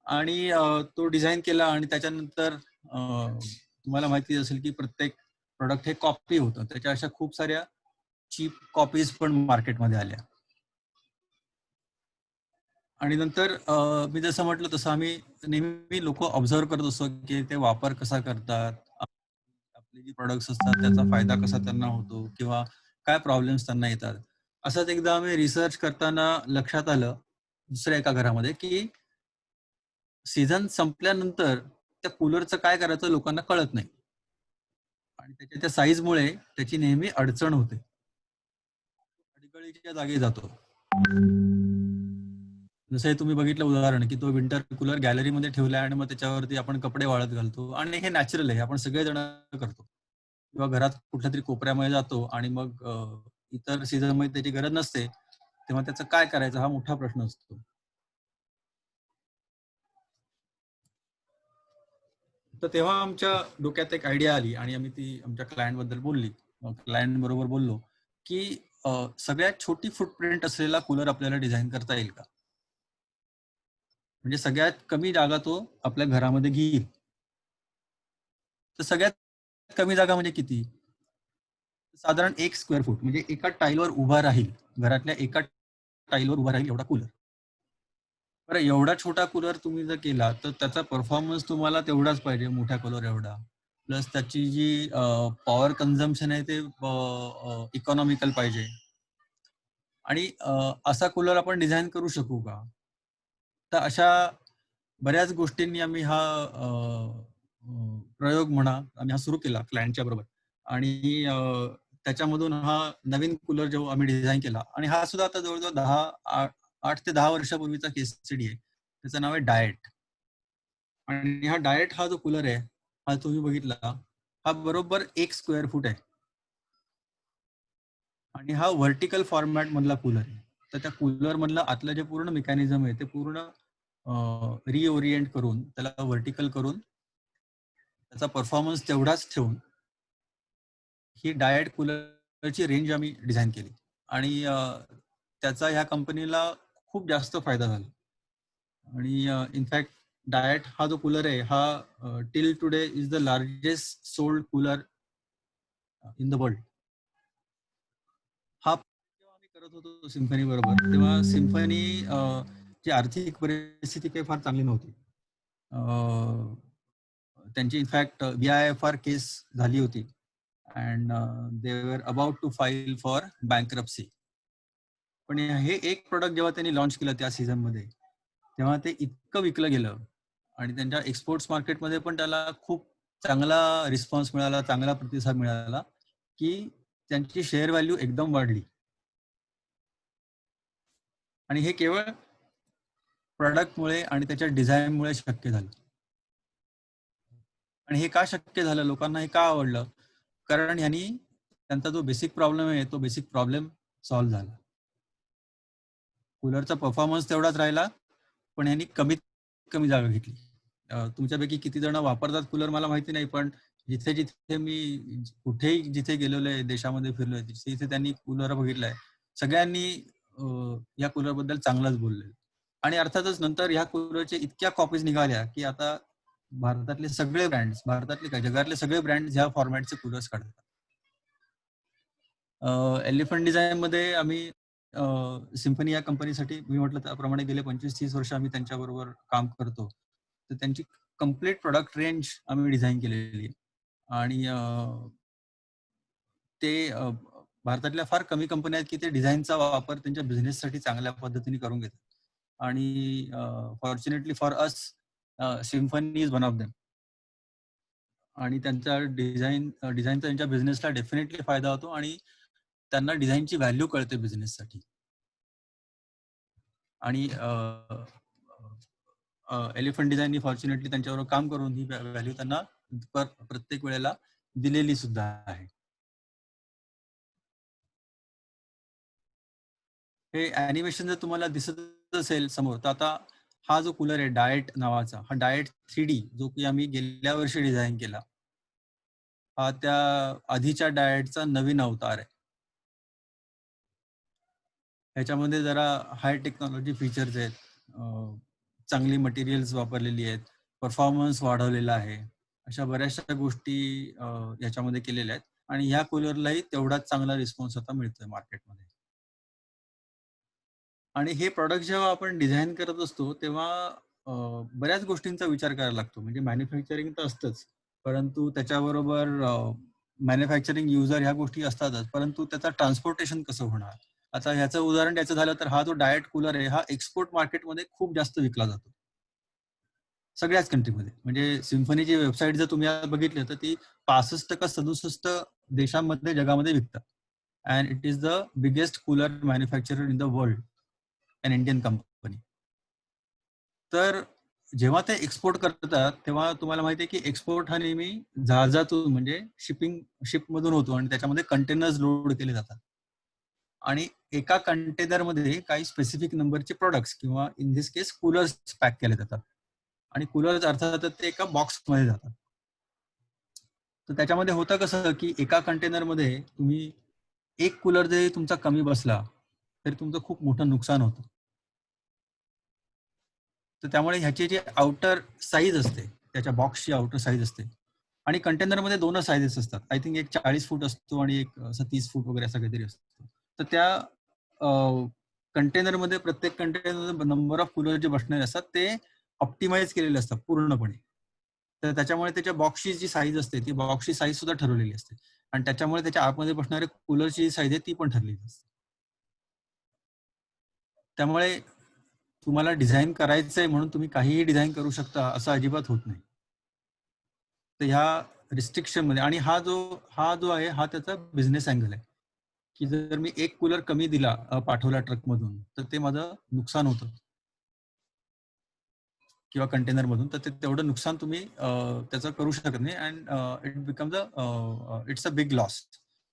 आणि तो डिझाईन केला आणि त्याच्यानंतर तुम्हाला माहिती असेल की प्रत्येक प्रोडक्ट हे कॉपी होतं. त्याच्या अशा खूप साऱ्या चीप कॉपीज पण मार्केटमध्ये आल्या. आणि नंतर मी जसं म्हटलं तसं आम्ही नेहमी लोक ऑब्झर्व करत असतो की ते वापर कसा करतात, आपले जे प्रोडक्ट्स असतात त्याचा फायदा कसा त्यांना होतो किंवा काय प्रॉब्लेम्स त्यांना येतात. असंच एकदा आम्ही रिसर्च करताना लक्षात आलं दुसऱ्या एका घरामध्ये की सीझन संपल्यानंतर त्या कूलरचं काय करायचं लोकांना कळत नाही आणि त्याच्या त्या साईजमुळे त्याची नेहमी अडचण होते. अडगळीच्या जागी जातो. जसं हे तुम्ही बघितलं उदाहरण, की तो विंटर कूलर गॅलरीमध्ये ठेवलाय आणि मग त्याच्यावरती आपण कपडे वाळत घालतो आणि हे नॅचरल आहे. आपण सगळेजण करतो. किंवा घरात कुठल्यातरी कोपऱ्यामध्ये जातो आणि मग इतर सीझनमध्ये त्याची गरज नसते. तेव्हा त्याचं काय करायचं हा मोठा प्रश्न असतो. तर तेव्हा आमच्या डोक्यात एक आयडिया आली आणि आम्ही ती आमच्या क्लायंट बद्दल बोलली. मग क्लायंट बरोबर बोललो, की सगळ्यात छोटी फुटप्रिंट असलेला कूलर आपल्याला डिझाइन करता येईल का? म्हणजे सगळ्यात कमी जागा तो आपल्या घरामध्ये घेईल. तर सगळ्यात कमी जागा म्हणजे किती? साधारण 1 स्क्वेअर फूट म्हणजे एका टाईलवर उभा राहील. घरातल्या एका टाईलवर उभा राहील एवढा कूलर. बरं एवढा छोटा कूलर तुम्ही जर केला, तर त्याचा परफॉर्मन्स तुम्हाला तेवढाच पाहिजे मोठ्या कूलर एवढा. प्लस त्याची जी पॉवर कन्झम्पशन आहे ते इकॉनॉमिकल पाहिजे. आणि असा कूलर आपण डिझाइन करू शकू का? तर अशा बऱ्याच गोष्टींनी आम्ही हा अ, अ, प्रयोग म्हणा, आम्ही हा सुरू केला क्लायंटच्या बरोबर. आणि त्याच्यामधून हा नवीन कूलर जेव्हा आम्ही डिझाइन केला आणि हा सुद्धा आता जवळ-जवळ 8 ते 10 वर्षापूर्वीचा केस स्टडी आहे. त्याचं नाव आहे डायट. आणि हा डायट हा जो कूलर आहे, हा तुम्ही बघितला, हा बरोबर 1 स्क्वेअर फूट आहे. आणि हा व्हर्टिकल फॉर्मॅट मधला कूलर आहे. तर त्या कूलर मधलं आतलं जे पूर्ण मेकॅनिझम आहे ते पूर्ण रिओरिएंट करून त्याला व्हर्टिकल करून त्याचा परफॉर्मन्स तेवढाच ठेवून ही डायट कूलरची रेंज आम्ही डिझाईन केली. आणि त्याचा ह्या कंपनीला खूप जास्त फायदा झाला. आणि इनफॅक्ट डायट हा जो कूलर आहे हा till today is the largest sold cooler in the world. हा जेव्हा आम्ही करत होतो सिम्फनी बरोबर, तेव्हा सिम्फनी ची आर्थिक परिस्थिती काही फार चांगली नव्हती. त्यांची इनफॅक्ट VIFR केस झाली होती and they were about to file for bankruptcy. पण हे एक प्रोडक्ट जेव्हा त्यांनी लॉन्च केलं त्या सीझनमध्ये, तेव्हा ते इतकं विकलं गेलं आणि त्यांच्या एक्सपोर्ट्स मार्केटमध्ये पण त्याला खूप चांगला रिस्पॉन्स मिळाला, चांगला प्रतिसाद मिळाला, की त्यांची शेअर व्हॅल्यू एकदम वाढली. आणि हे केवळ प्रॉडक्टमुळे आणि त्याच्या डिझाईनमुळे शक्य झालं. आणि हे का शक्य झालं? लोकांना हे का आवडलं? कारण ह्यांनी त्यांचा जो बेसिक प्रॉब्लेम आहे तो बेसिक प्रॉब्लेम सॉल्व्ह झाला. कूलरचा परफॉर्मन्स तेवढाच राहिला, पण यांनी कमीत कमी जागा घेतली. तुमच्यापैकी किती जण वापरतात कूलर मला माहिती नाही, पण जिथे मी कुठेही जिथे गेलेलो आहे, देशामध्ये फिरलोय, तिथे त्यांनी कूलर बघितलाय. सगळ्यांनी या कूलर बद्दल चांगलंच बोलले. आणि अर्थातच नंतर ह्या कूलरच्या इतक्या कॉपीज निघाल्या, की आता भारतातले सगळे ब्रँड्स, भारतातले काय जगातले सगळे ब्रँड्स ह्या फॉर्मॅटचे कूलर्स काढतात. एलिफंट डिझाइन मध्ये आम्ही सिम्फनी या कंपनीसाठी मी म्हटलं त्याप्रमाणे गेले 25-30 वर्ष आम्ही त्यांच्याबरोबर काम करतो. तर त्यांची कम्प्लीट प्रोडक्ट रेंज आम्ही डिझाईन केलेली आहे. आणि ते भारतातल्या फार कमी कंपन्या आहेत की ते डिझाईनचा वापर त्यांच्या बिझनेससाठी चांगल्या पद्धतीने करून घेतात. आणि fortunately for us symphony is one of them. आणि त्यांचा डिझाईनचा त्यांच्या बिझनेसला डेफिनेटली फायदा होतो आणि त्यांना डिझाईनची व्हॅल्यू कळते बिझनेससाठी. आणि एलिफंट डिझाईननी फॉर्च्युनेटली त्यांच्याबरोबर काम करून ही व्हॅल्यू त्यांना प्रत्येक वेळेला दिलेली सुद्धा आहे. हे अॅनिमेशन जर तुम्हाला दिसत असेल समोर, तर आता हा जो कूलर आहे डाएट नावाचा, हा डाएट 3D जो की आम्ही गेल्या वर्षी डिझाईन केला, हा त्या आधीच्या डाएटचा नवीन अवतार आहे. ह्याच्यामध्ये जरा हाय टेक्नॉलॉजी फीचर्स आहेत, चांगली मटेरियल्स वापरलेली आहेत, परफॉर्मन्स वाढवलेला आहे, अशा बऱ्याचशा गोष्टी याच्यामध्ये केलेल्या आहेत. आणि ह्या कूलरलाही तेवढाच चांगला रिस्पॉन्स आता मिळतोय मार्केटमध्ये. आणि हे प्रॉडक्ट जेव्हा आपण डिझाईन करत असतो तेव्हा बऱ्याच गोष्टींचा विचार करायला लागतो. म्हणजे मॅन्युफॅक्चरिंग तर असतंच, परंतु त्याच्याबरोबर मॅन्युफॅक्चरिंग युजर ह्या गोष्टी असतातच, परंतु त्याचा ट्रान्सपोर्टेशन कसं होणार. आता ह्याचं उदाहरण द्यायचं झालं तर हा जो डाएट कूलर आहे हा एक्सपोर्ट मार्केटमध्ये खूप जास्त विकला जातो सगळ्याच कंट्रीमध्ये. म्हणजे सिम्फनीची वेबसाईट जर तुम्ही बघितली तर ती 65 का 67 देशांमध्ये जगामध्ये विकतात. And it is the biggest cooler manufacturer in the world, an Indian company. तर जेव्हा ते एक्सपोर्ट करतात तेव्हा तुम्हाला माहिती आहे की एक्सपोर्ट हा नेहमी जहाजातून म्हणजे शिपमधून होतो आणि त्याच्यामध्ये कंटेनर्स लोड केले जातात. आणि एका कंटेनरमध्ये काही स्पेसिफिक नंबरचे प्रोडक्ट्स किंवा in this case coolers pack केले जातात. आणि कूलर्स अर्थात ते एका बॉक्समध्ये जातात. तर त्याच्यामध्ये होतं कसं की एका कंटेनरमध्ये तुम्ही एक कूलर जरी तुमचा कमी बसला तरी तुमचं खूप मोठं नुकसान होतं. तर त्यामुळे ह्याची जी आउटर साईज असते, त्याच्या बॉक्सची आउटर साईज असते, आणि कंटेनरमध्ये दोनच साईजेस असतात. आय थिंक एक 40 फूट असतो आणि एक 30 फूट वगैरे असं काहीतरी असतो. तर त्या कंटेनरमध्ये प्रत्येक कंटेनर नंबर ऑफ कूलर जे बसणारे असतात ते ऑप्टिमाइज केलेले असतात पूर्णपणे. तर त्याच्यामुळे त्याच्या बॉक्सची जी साईज असते ती बॉक्सची साईज सुद्धा ठरवलेली असते आणि त्याच्यामुळे त्याच्या आतमध्ये बसणारे कूलरची जी साईज आहे ती पण ठरलेली असते. त्यामुळे तुम्हाला डिझाईन करायचंय म्हणून तुम्ही काहीही डिझाईन करू शकता असं अजिबात होत नाही. तर ह्या रिस्ट्रिक्शन मध्ये, आणि हा जो आहे हा त्याचा बिझनेस अँगल आहे की जर मी एक कूलर कमी दिला पाठवला ट्रकमधून तर ते माझं नुकसान होतं किंवा कंटेनर मधून, तर ते तेवढं नुकसान तुम्ही त्याचं करू शकत नाही and it becomes it's a big loss.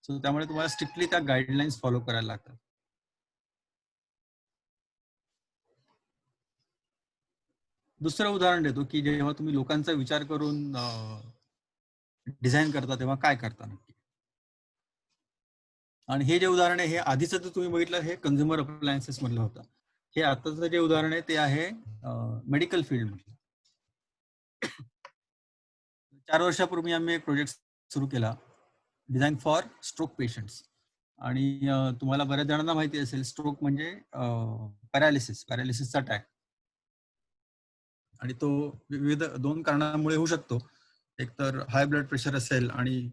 So त्यामुळे तुम्हाला स्ट्रिक्टली त्या गाईडलाईन्स फॉलो करायला लागतात. दुसरं उदाहरण देतो की जेव्हा तुम्ही लोकांचा विचार करून डिझाईन करता तेव्हा काय करता नक्की. आणि हे जे उदाहरण आहे हे आधीच जर तुम्ही बघितलं हे कन्झ्युमर अप्लायन्सेस मधलं होतं. हे आताचं जे उदाहरण आहे ते आहे मेडिकल फील्ड मधलं. 4 वर्षापूर्वी आम्ही एक प्रोजेक्ट सुरू केला, डिझाईन फॉर स्ट्रोक पेशंट्स. आणि तुम्हाला बऱ्याच जणांना माहिती असेल स्ट्रोक म्हणजे पॅरालिसिसचा अटॅक. आणि तो विविध 2 कारणांमुळे होऊ शकतो. एक तर हाय ब्लड प्रेशर असेल आणि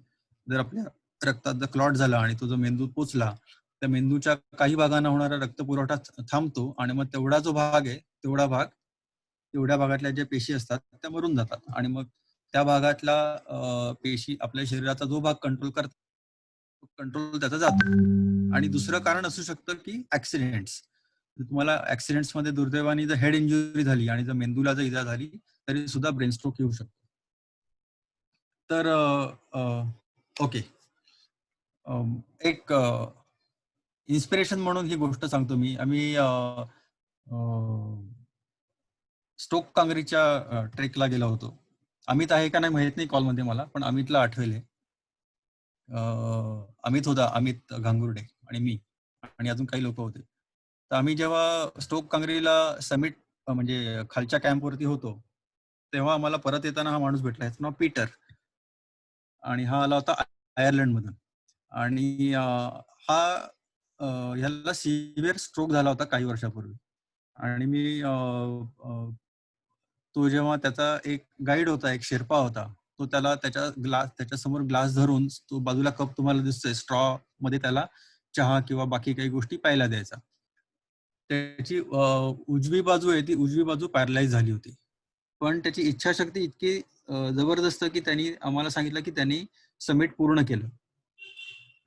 जर आपल्या रक्तात जर क्लॉट झाला आणि तो जो मेंदूत पोचला, त्या मेंदूच्या काही भागांना होणारा रक्तपुरवठा थांबतो आणि मग तेवढा जो भाग आहे तेवढ्या भागातल्या ज्या पेशी असतात त्या मरून जातात आणि मग त्या भागातला पेशी आपल्या शरीराचा जो भाग कंट्रोल त्याचा जातो. आणि दुसरं कारण असू शकतं की ऍक्सिडेंट्स. तुम्हाला ऍक्सिडेंट्स मध्ये दुर्दैवाने जर हेड इंजुरी झाली आणि जर मेंदूला जर इजा झाली तरी सुद्धा ब्रेन स्ट्रोक येऊ शकतो. तर ओके, एक इन्स्पिरेशन म्हणून ही गोष्ट सांगतो मी. आम्ही स्टोक कांगरीच्या ट्रेकला गेलो होतो. अमित आहे का नाही माहित नाही कॉलमध्ये मला, पण अमितला आठवेल हे. अमित होता, अमित गांगुर्डे आणि मी आणि अजून काही लोक होते. तर आम्ही जेव्हा स्टोक कांगरीला समिट म्हणजे खालच्या कॅम्पवरती होतो, तेव्हा आम्हाला परत येताना हा माणूस भेटला. ह्याचं नाव पीटर आणि हा आला होता आयर्लंडमधून आणि हा ह्याला सिव्हिअर स्ट्रोक झाला होता काही वर्षापूर्वी आणि मी तो जेव्हा त्याचा एक गाईड होता, एक शेर्पा होता, तो त्याला त्याच्या समोर ग्लास धरून तो बाजूला कप तुम्हाला दिसतोय स्ट्रॉ मध्ये त्याला चहा किंवा बाकी काही गोष्टी प्यायला द्यायचा. त्याची उजवी बाजू आहे ती उजवी बाजू पॅरलाइज झाली होती. पण त्याची इच्छाशक्ती इतकी जबरदस्त की त्यांनी आम्हाला सांगितलं की त्यांनी समिट पूर्ण केलं.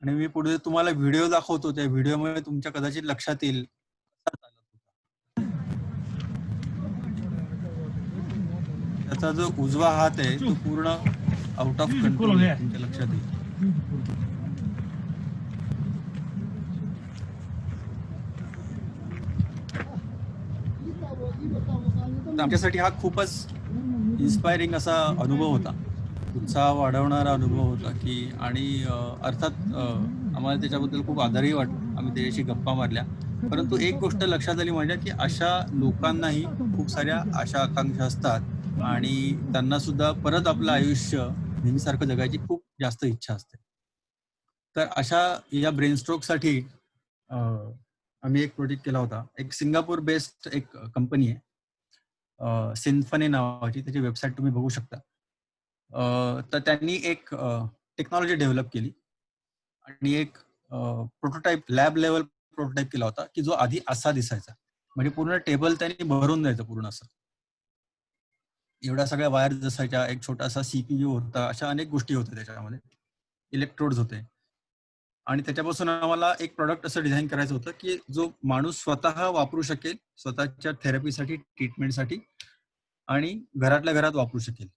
आणि मी पुढे तुम्हाला व्हिडिओ दाखवतो. त्या व्हिडिओमुळे तुमच्या कदाचित लक्षात येईल. त्याचा जो उजवा हात आहे तो पूर्ण आउट ऑफ कंट्रोल तुमच्या लक्षात येईल. आमच्यासाठी हा खूपच इन्स्पायरिंग असा अनुभव होता. उत्साह वाढवणारा अनुभव होता की आणि अर्थात आम्हाला त्याच्याबद्दल खूप आदरही वाटला. आम्ही त्याच्याशी गप्पा मारल्या. परंतु एक गोष्ट लक्षात आली माझ्या की अशा लोकांनाही खूप साऱ्या आशा आकांक्षा असतात आणि त्यांना सुद्धा परत आपलं आयुष्य नेहमीसारखं जगायची खूप जास्त इच्छा असते. तर अशा या ब्रेनस्ट्रोकसाठी आम्ही एक प्रोजेक्ट केला होता. एक सिंगापूर बेस्ड एक कंपनी आहे. सिम्फनी नावाची, त्याची वेबसाईट तुम्ही बघू शकता. तर त्यांनी एक टेक्नॉलॉजी डेव्हलप केली आणि एक प्रोटोटाइप लॅब लेवल प्रोटोटाइप केला होता की जो आधी असा दिसायचा. म्हणजे पूर्ण टेबल त्यांनी भरून द्यायचं पूर्ण असं. एवढ्या सगळ्या वायर्स असायच्या, एक छोटासा सीपीयू होता, अशा अनेक गोष्टी होत्या त्याच्यामध्ये, इलेक्ट्रोड्स होते. आणि त्याच्यापासून आम्हाला एक प्रॉडक्ट असं डिझाईन करायचं होतं की जो माणूस स्वतः वापरू शकेल, स्वतःच्या थेरपीसाठी, ट्रीटमेंटसाठी आणि घरातल्या घरात वापरू शकेल.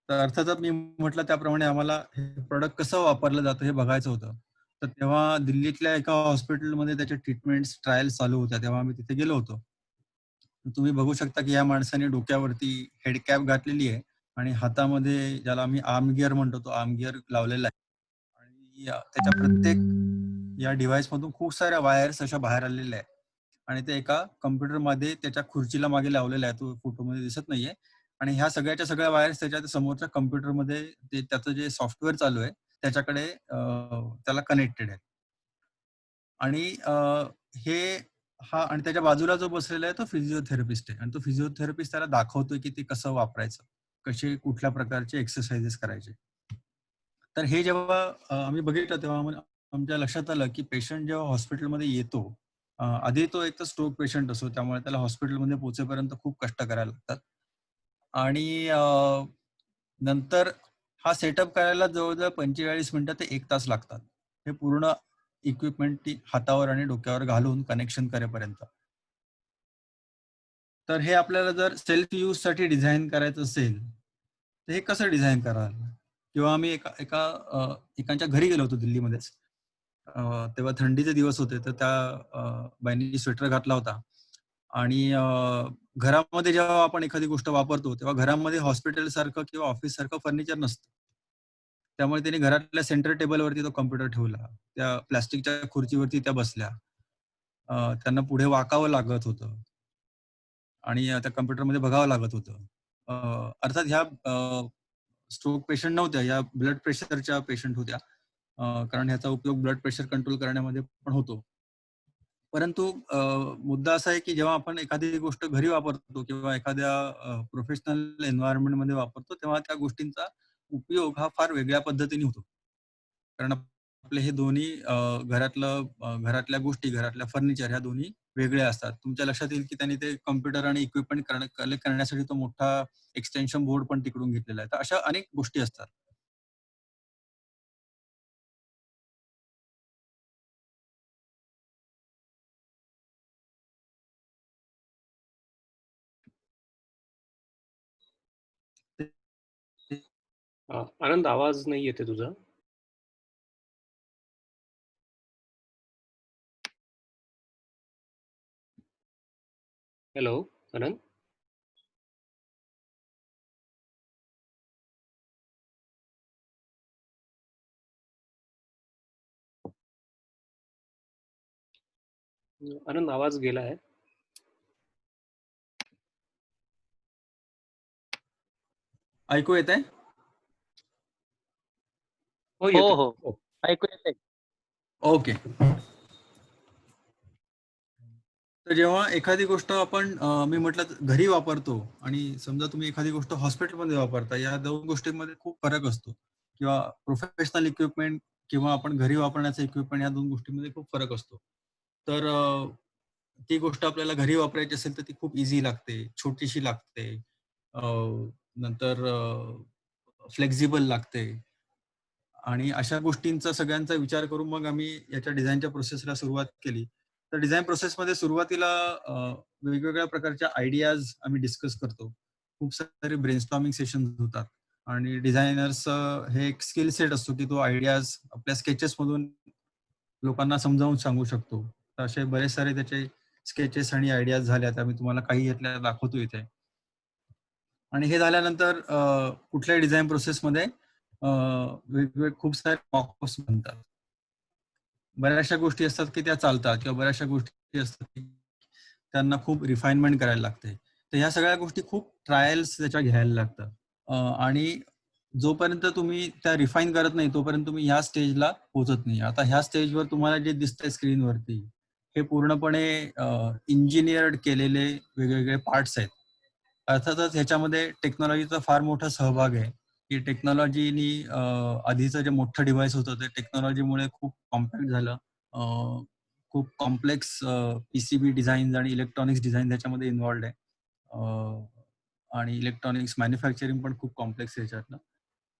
तर अर्थातच मी म्हटलं त्याप्रमाणे आम्हाला हे प्रॉडक्ट कसं वापरलं जातं हे बघायचं होतं. तर तेव्हा दिल्लीतल्या एका हॉस्पिटलमध्ये त्याच्या ट्रीटमेंट्स, ट्रायल्स चालू होत्या. तेव्हा आम्ही तिथे गेलो होतो. तुम्ही बघू शकता की या माणसाने डोक्यावरती हेड कॅप घातलेली आहे आणि हातामध्ये ज्याला आम्ही आर्म गिअर म्हणतो, तो आर्म गिअर लावलेला आहे आणि त्याच्या प्रत्येक या डिव्हाइस मधून खूप साऱ्या वायर्स अशा बाहेर आलेल्या आहेत आणि ते एका कम्प्युटरमध्ये त्याच्या खुर्चीला मागे लावलेला आहे. तो फोटोमध्ये दिसत नाहीये आणि ह्या सगळ्याच्या सगळ्या वायर्स त्याच्या समोरच्या कम्प्युटरमध्ये ते त्याचं जे सॉफ्टवेअर चालू आहे त्याच्याकडे त्याला कनेक्टेड आहे. आणि हे हा आणि त्याच्या बाजूला जो बसलेला आहे तो फिजिओथेरपिस्ट आहे आणि तो फिजिओथेरपिस्ट त्याला दाखवतोय की ते कसं वापरायचं, कसे कुठल्या प्रकारचे एक्सरसाइजेस करायचे. तर हे जेव्हा आम्ही बघितलं तेव्हा आमच्या लक्षात आलं की पेशंट जेव्हा हॉस्पिटलमध्ये येतो, आधी तो एक तर स्ट्रोक पेशंट असतो, त्यामुळे त्याला हॉस्पिटलमध्ये पोहोचेपर्यंत खूप कष्ट करायला लागतात आणि नंतर हा सेटअप करायला जवळजवळ 45 मिनिटं ते 1 तास लागतात. हे पूर्ण इक्विपमेंट हातावर आणि डोक्यावर घालून कनेक्शन करेपर्यंत. तर हे आपल्याला जर सेल्फ यूज साठी डिझाइन करायचं असेल, तर हे कसं डिझाइन कराल? किंवा आम्ही एकांच्या घरी गेलो होतो दिल्लीमध्येच. तेव्हा थंडीचे दिवस होते, तर त्या बाईंनी स्वेटर घातला होता आणि घरामध्ये जेव्हा आपण एखादी गोष्ट वापरतो, तेव्हा घरामध्ये हॉस्पिटल सारखं किंवा ऑफिस सारखं फर्निचर नसतं. त्यामुळे त्यांनी घरातल्या सेंटर टेबलवरती तो कॉम्प्युटर ठेवला. त्या प्लास्टिकच्या खुर्चीवरती त्या बसल्या. त्यांना पुढे वाकावं लागत होतं आणि त्या कॉम्प्युटरमध्ये बघावं लागत होतं. अर्थात ह्या स्ट्रोक पेशंट नव्हत्या, या ब्लड प्रेशरच्या पेशंट होत्या. कारण ह्याचा उपयोग ब्लड प्रेशर कंट्रोल करण्यामध्ये पण होतो. परंतु मुद्दा असा आहे की जेव्हा आपण एखादी गोष्ट घरी वापरतो किंवा एखाद्या प्रोफेशनल एन्व्हायरमेंटमध्ये वापरतो, तेव्हा त्या गोष्टींचा उपयोग हा फार वेगळ्या पद्धतीने होतो. कारण आपले हे दोन्ही घरातल्या गोष्टी, घरातल्या फर्निचर ह्या दोन्ही वेगळ्या असतात. तुमच्या लक्षात येईल की त्यांनी ते कॉम्प्युटर आणि इक्विपमेंट कलेक्ट करण्यासाठी तो मोठा एक्सटेन्शन बोर्ड पण तिकडून घेतलेला आहे. तर अशा अनेक गोष्टी असतात. ते- आनंद, आवाज नाही येते तुझा. हॅलो आनंद. आनंद आवाज गेला आहे. ऐकू येत आहे? हो हो येतोय. हो हो. ऐकू येतंय. ओके. तर जेव्हा एखादी गोष्ट आपण मी म्हटलं घरी वापरतो आणि समजा तुम्ही एखादी गोष्ट हॉस्पिटलमध्ये वापरता, या दोन गोष्टींमध्ये खूप फरक असतो. किंवा प्रोफेशनल इक्विपमेंट किंवा आपण घरी वापरण्याचं इक्विपमेंट, या दोन गोष्टींमध्ये खूप फरक असतो. तर ती गोष्ट आपल्याला घरी वापरायची असेल तर ती खूप इझी लागते, छोटीशी लागते, नंतर फ्लेक्झिबल लागते. आणि अशा गोष्टींचा सगळ्यांचा विचार करून मग आम्ही याच्या डिझाईनच्या प्रोसेसला सुरुवात केली. तर डिझाईन प्रोसेसमध्ये सुरुवातीला वेगवेगळ्या प्रकारच्या आयडियाज आम्ही डिस्कस करतो. खूप सारे ब्रेनस्टॉर्मिंग सेशन्स होतात आणि डिझायनर्स हे एक स्किल सेट असतो की तो आयडियाज आपल्या स्केचेस मधून लोकांना समजावून सांगू शकतो. तर असे बरेच सारे त्याचे स्केचेस आणि आयडियाज झाल्यात. आम्ही तुम्हाला काही यातल्या दाखवतो इथे. आणि हे झाल्यानंतर कुठल्याही डिझाईन प्रोसेसमध्ये वेगवेगळे खूप सारे मॉकअप्स बनतात. बऱ्याचशा गोष्टी असतात की त्या चालतात किंवा बऱ्याचशा गोष्टी असतात की त्यांना खूप रिफाईनमेंट करायला लागते. तर ह्या सगळ्या गोष्टी खूप ट्रायल्स त्याच्या घ्यायला लागतात. आणि जोपर्यंत तुम्ही त्या रिफाईन करत नाही तोपर्यंत तुम्ही ह्या स्टेजला पोहोचत नाही. आता ह्या स्टेजवर तुम्हाला जे दिसतंय स्क्रीनवरती हे पूर्णपणे इंजिनियर्ड केलेले वेगवेगळे पार्ट्स आहेत. अर्थातच ह्याच्यामध्ये टेक्नॉलॉजीचा फार मोठा सहभाग आहे. की टेक्नॉलॉजीनी आधीचं जे मोठं डिव्हाइस होतं ते टेक्नॉलॉजीमुळे खूप कॉम्पॅक्ट झालं. खूप कॉम्प्लेक्स पीसीबी डिझाईन आणि इलेक्ट्रॉनिक्स डिझाईन त्याच्यामध्ये इन्व्हॉल्ड आहे. आणि इलेक्ट्रॉनिक्स मॅन्युफॅक्चरिंग पण खूप कॉम्प्लेक्स आहे याच्यातनं.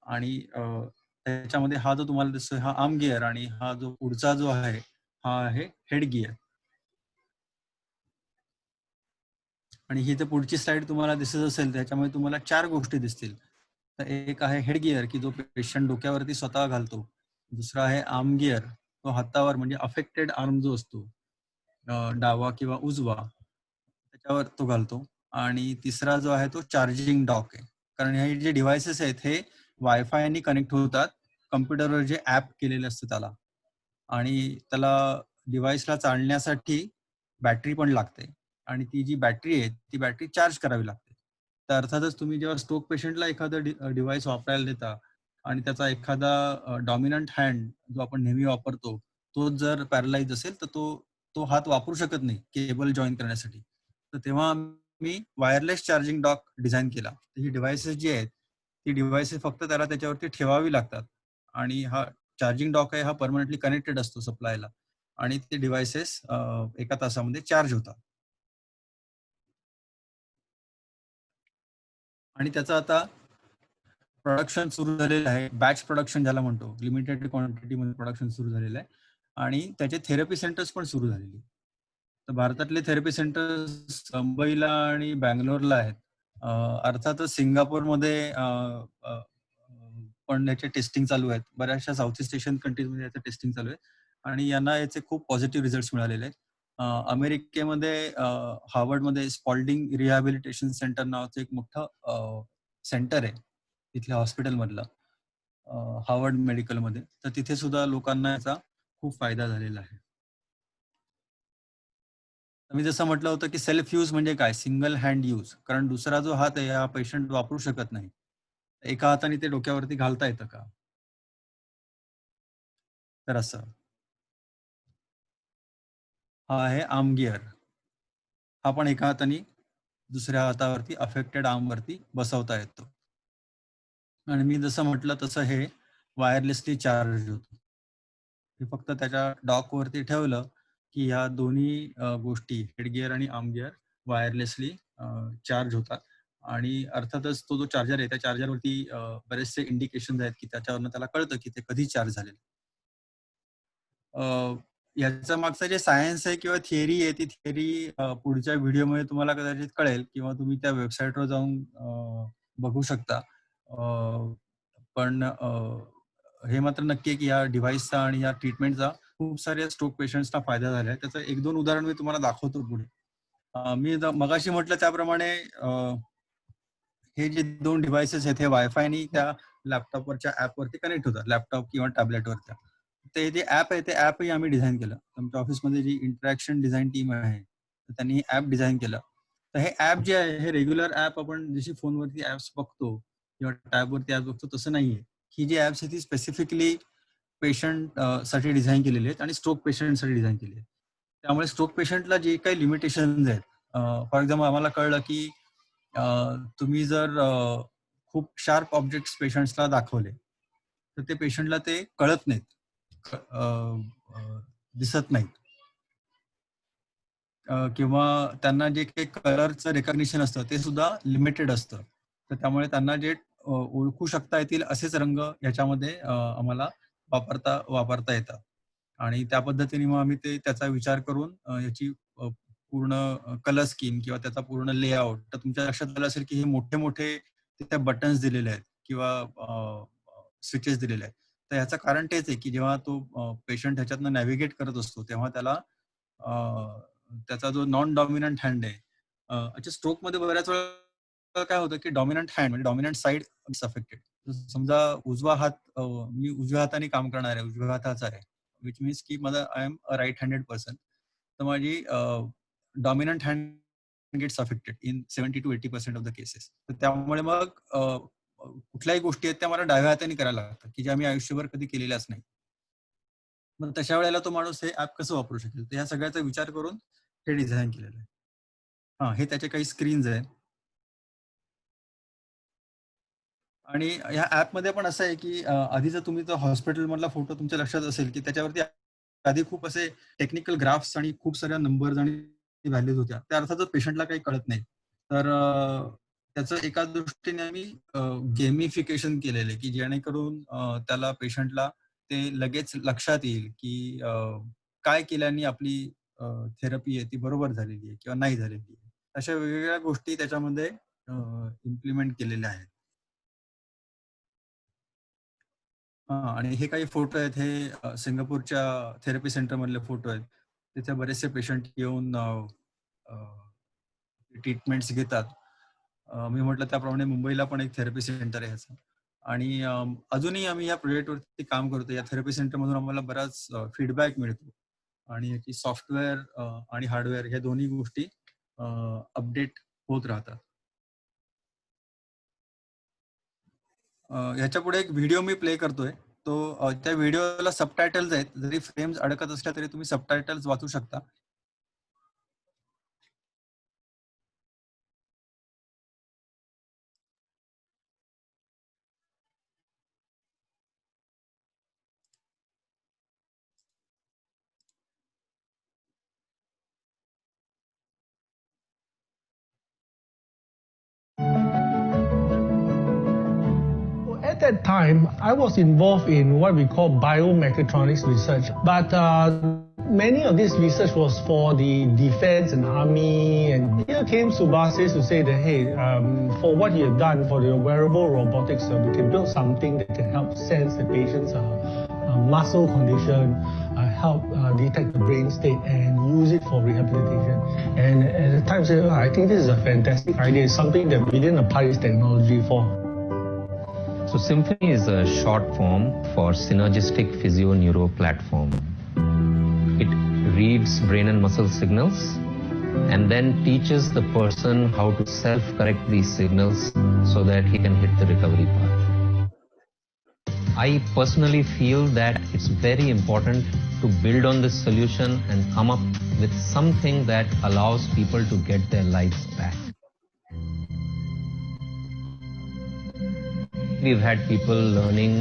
आणि त्याच्यामध्ये हा जो तुम्हाला दिसतोय हा आर्म गिअर आणि हा जो पुढचा जो आहे हा आहे हेड गिअर. आणि ही तर पुढची स्लाइड तुम्हाला दिसत असेल त्याच्यामध्ये तुम्हाला 4 गोष्टी दिसतील. तर एक आहे हेड गिअर की जो पेशंट डोक्यावरती स्वतः घालतो. दुसरा आहे आर्म गिअर, तो हातावर म्हणजे अफेक्टेड आर्म जो असतो डावा किंवा उजवा त्याच्यावर तो घालतो. आणि तिसरा जो आहे तो चार्जिंग डॉक आहे. कारण हे जे डिव्हाइसेस आहेत हे वायफायनी कनेक्ट होतात कम्प्युटरवर जे ऍप केलेलं असतं त्याला. आणि त्याला डिव्हाइसला चालण्यासाठी बॅटरी पण लागते आणि ती जी बॅटरी आहे ती बॅटरी चार्ज करावी लागते. तर अर्थातच तुम्ही जेव्हा स्ट्रोक पेशंटला एखादं डिव्हाइस वापरायला देता आणि त्याचा एखादा डॉमिनंट हँड जो आपण नेहमी वापरतो तो जर पॅरलाइज असेल तर तो तो हात वापरू शकत नाही केबल जॉईन करण्यासाठी. तर तेव्हा मी वायरलेस चार्जिंग डॉक डिझाईन केला. ही डिव्हाइसेस जी आहेत ती डिव्हाइसेस फक्त त्याला त्याच्यावरती ठेवावी लागतात आणि हा चार्जिंग डॉक आहे हा परमनंटली कनेक्टेड असतो सप्लायला आणि ते डिव्हाइसेस एका तासामध्ये चार्ज होतात. आणि त्याचं आता प्रोडक्शन सुरू झालेलं आहे. बॅच प्रोडक्शन ज्याला म्हणतो. लिमिटेड क्वांटिटीमध्ये प्रोडक्शन सुरू झालेलं आहे आणि त्याचे थेरपी सेंटर्स पण सुरू झालेली. तर भारतातले थेरपी सेंटर्स मुंबईला आणि बँगलोरला आहेत. अर्थातच सिंगापूरमध्ये पण याचे टेस्टिंग चालू आहेत. बऱ्याचशा साऊथ ईस्ट एशियन कंट्रीजमध्ये याचं टेस्टिंग चालू आहे आणि यांना याचे खूप पॉझिटिव्ह रिझल्ट्स मिळालेले आहेत. अमेरिकेमध्ये हार्वर्डमध्ये स्पॉल्डिंग रिहॅबिलिटेशन सेंटर नावाचं एक मोठं सेंटर आहे तिथल्या हॉस्पिटलमधलं हार्वर्ड मेडिकलमध्ये. तर तिथे सुद्धा लोकांना याचा खूप फायदा झालेला आहे. मी जसं म्हटलं होतं की सेल्फ यूज म्हणजे काय, सिंगल हँड यूज. कारण दुसरा जो हात आहे हा पेशंट वापरू शकत नाही. एका हाताने ते डोक्यावरती घालता येतं का? तर असं हा आहे आर्म गिअर. हा पण एका हाताने दुसऱ्या हातावरती अफेक्टेड आर्मवरती बसवता येतो. आणि मी जसं म्हटलं तसं हे वायरलेसली चार्ज होतं. हे फक्त त्याच्या डॉकवरती ठेवलं की ह्या दोन्ही गोष्टी हेड गिअर आणि आर्म गिअर वायरलेसली चार्ज होतात. आणि अर्थातच तो जो चार्जर आहे त्या चार्जरवरती बरेचसे इंडिकेशन आहेत की त्याच्यावरनं त्याला कळतं की ते कधी चार्ज झालेलं. याच्या मागचं जे सायन्स आहे किंवा थिअरी आहे ती थिअरी पुढच्या व्हिडिओमध्ये तुम्हाला कदाचित कळेल किंवा तुम्ही त्या वेबसाईटवर जाऊन बघू शकता. पण हे मात्र नक्की आहे की या डिव्हाइसचा आणि या ट्रीटमेंटचा खूप साऱ्या स्ट्रोक पेशंट्सना फायदा झाला आहे. त्याचं 1-2 उदाहरण मी तुम्हाला दाखवतो पुढे. मी मगाशी म्हटलं त्याप्रमाणे हे जे 2 डिव्हाइसेस आहेत हे वायफाय आणि त्या लॅपटॉपवरच्या ऍपवरती कनेक्ट होतात, लॅपटॉप किंवा टॅबलेटवरच्या. ते जे ऍप आहे ते ऍपही आम्ही डिझाईन केलं. आमच्या ऑफिसमध्ये जी इंटरॅक्शन डिझाईन टीम आहे तर त्यांनी हे ऍप डिझाईन केलं. तर हे ऍप जे आहे हे रेग्युलर ऍप आपण जशी फोनवरती ऍप्स बघतो किंवा टॅबवरती ऍप बघतो तसं नाहीये. ही जी ऍप्स आहे ती स्पेसिफिकली पेशंट साठी डिझाईन केलेली आहेत आणि स्ट्रोक पेशंटसाठी डिझाईन केली आहे. त्यामुळे स्ट्रोक पेशंटला जे काही लिमिटेशन्स आहेत, फॉर एक्झाम्पल आम्हाला कळलं की तुम्ही जर खूप शार्प ऑब्जेक्ट्स पेशंट्सला दाखवले तर ते पेशंटला ते कळत नाहीत, दिसत नाहीत, किंवा त्यांना जे काही कलरचं रेकग्निशन असतं ते सुद्धा लिमिटेड असतं. तर त्यामुळे त्यांना जे ओळखू शकता येतील असेच रंग याच्यामध्ये आम्हाला वापरता येतात. आणि त्या पद्धतीने मग आम्ही त्याचा विचार करून याची पूर्ण कलर स्कीम किंवा त्याचा पूर्ण लेआउट. तर तुमच्या लक्षात आलं असेल की हे मोठे मोठे तिथे बटन्स दिलेले आहेत किंवा स्विचेस दिलेले आहेत. तर ह्याचं कारण तेच आहे की जेव्हा तो पेशंट ह्याच्यातनं नॅव्हिगेट करत असतो तेव्हा त्याला त्याचा जो नॉन डॉमिनंट हँड आहे, अच्छा स्ट्रोकमध्ये बऱ्याच वेळा काय होतं की डॉमिनंट हँड म्हणजे डॉमिनंट साइड इज अफेक्टेड. समजा उजवा हात, मी उजव्या हाताने काम करणार आहे, उजव्या हाताचा आहे, विच मीन्स की माझा I am a right handed person. तर माझी dominant hand gets affected in 70 to 80% of the cases. तर त्यामुळे मग कुठल्याही गोष्टी आहेत त्या मला डाव्या हाताने करायला लागतात की ज्या मी आयुष्यभर कधी केलेल्याच नाही. मग तशा वेळेला तो माणूस हे ऍप कसं वापरू शकेल, तर ह्या सगळ्याचा विचार करून हे डिझाईन केलेलं आहे. हा, हे त्याचे काही स्क्रीन्स आहेत. आणि ह्या ऍपमध्ये पण असं आहे की आधीचा तुम्ही तो हॉस्पिटल मधला फोटो तुमच्या लक्षात असेल की त्याच्यावरती आधी खूप असे टेक्निकल ग्राफ्स आणि खूप साऱ्या नंबर्स आणि व्हॅल्यूज होत्या. त्या अर्थातच पेशंटला काही कळत नाही. तर त्याचं एका दृष्टीने आम्ही गेमिफिकेशन केलेलं आहे की जेणेकरून त्याला पेशंटला ते लगेच लक्षात येईल की काय केल्याने आपली थेरपी आहे ती बरोबर झालेली आहे किंवा नाही झालेली आहे. अशा वेगवेगळ्या गोष्टी त्याच्यामध्ये इम्प्लिमेंट केलेल्या आहेत. आणि हे काही फोटो आहेत हे सिंगापूरच्या थेरपी सेंटर मधले फोटो आहेत. तिथे बरेचसे पेशंट येऊन ट्रीटमेंट्स घेतात. मी म्हटलं त्याप्रमाणे मुंबईला पण एक थेरपी सेंटर आहे ह्याचं. आणि अजूनही आम्ही या प्रोजेक्टवरती काम करतो. या थेरपी सेंटरमधून आम्हाला बराच फीडबॅक मिळतो आणि याची सॉफ्टवेअर आणि हार्डवेअर ह्या दोन्ही गोष्टी अपडेट होत राहतात. ह्याच्या पुढे एक व्हिडिओ मी प्ले करतोय. तो त्या व्हिडिओला सबटायटल्स आहेत. जरी फ्रेम्स अडकत असल्या तरी तुम्ही सबटायटल्स वाचू शकता. At that time, I was involved in what we call biomechatronics research, but many of this research was for the defense and army. And here came Subhasis to say that, hey, for what you have done for your wearable robotics, we can build something that can help sense the patient's muscle condition, help detect the brain state, and use it for rehabilitation. And at the time, I said, I think this is a fantastic idea. It's something that we didn't apply this technology for. So Symphony is a short form for Synergistic Physio-Neuro Platform. It reads brain and muscle signals and then teaches the person how to self-correct these signals so that he can hit the recovery path. I personally feel that it's very important to build on this solution and come up with something that allows people to get their lives back. We've had people learning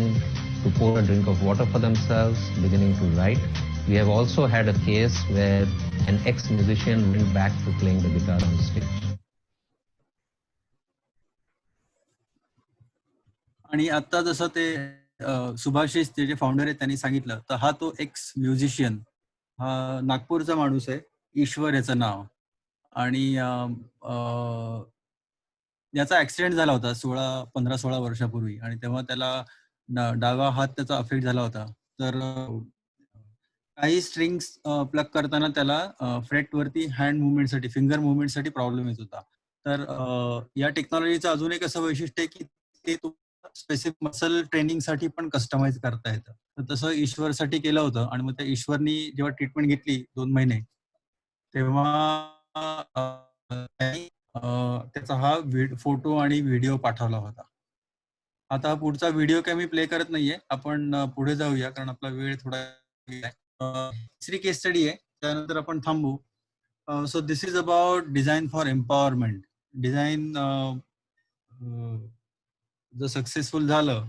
to pour a drink of water for themselves, beginning to write. We have also had a case where an ex-musician went back to playing the guitar on stage. आणि आता जसं ते सुभाषिस ते जे founder आहेत त्यांनी सांगितलं, तर हा तो एक्स म्युझिशियन, हा नागपूरचा माणूस आहे, ईश्वर याचं नाव. आणि याचा ऍक्सिडेंट झाला होता 15-16 वर्षापूर्वी आणि तेव्हा त्याला डावा हात त्याचा अफेक्ट झाला होता. तर काही स्ट्रिंग्स प्लग करताना त्याला फ्रेट वरती हँड मुवमेंटसाठी, फिंगर मुवमेंटसाठी प्रॉब्लेम येत होता. तर या टेक्नॉलॉजीचं अजून एक असं वैशिष्ट्य आहे की ते स्पेसिफिक मसल ट्रेनिंगसाठी पण कस्टमाइज करता येतं. तर तसं ईश्वरसाठी केलं होतं आणि मग त्या ईश्वरनी जेव्हा ट्रीटमेंट घेतली 2 महिने, तेव्हा त्यांनी त्याचा हा फोटो आणि व्हिडिओ पाठवला होता. आता पुढचा व्हिडिओ काय मी प्ले करत नाहीये. आपण पुढे जाऊया कारण आपला वेळ थोडा आहे. तिसरी केस स्टडी आहे. त्यानंतर आपण थांबू. So this is about design for empowerment. Design जर सक्सेसफुल झालं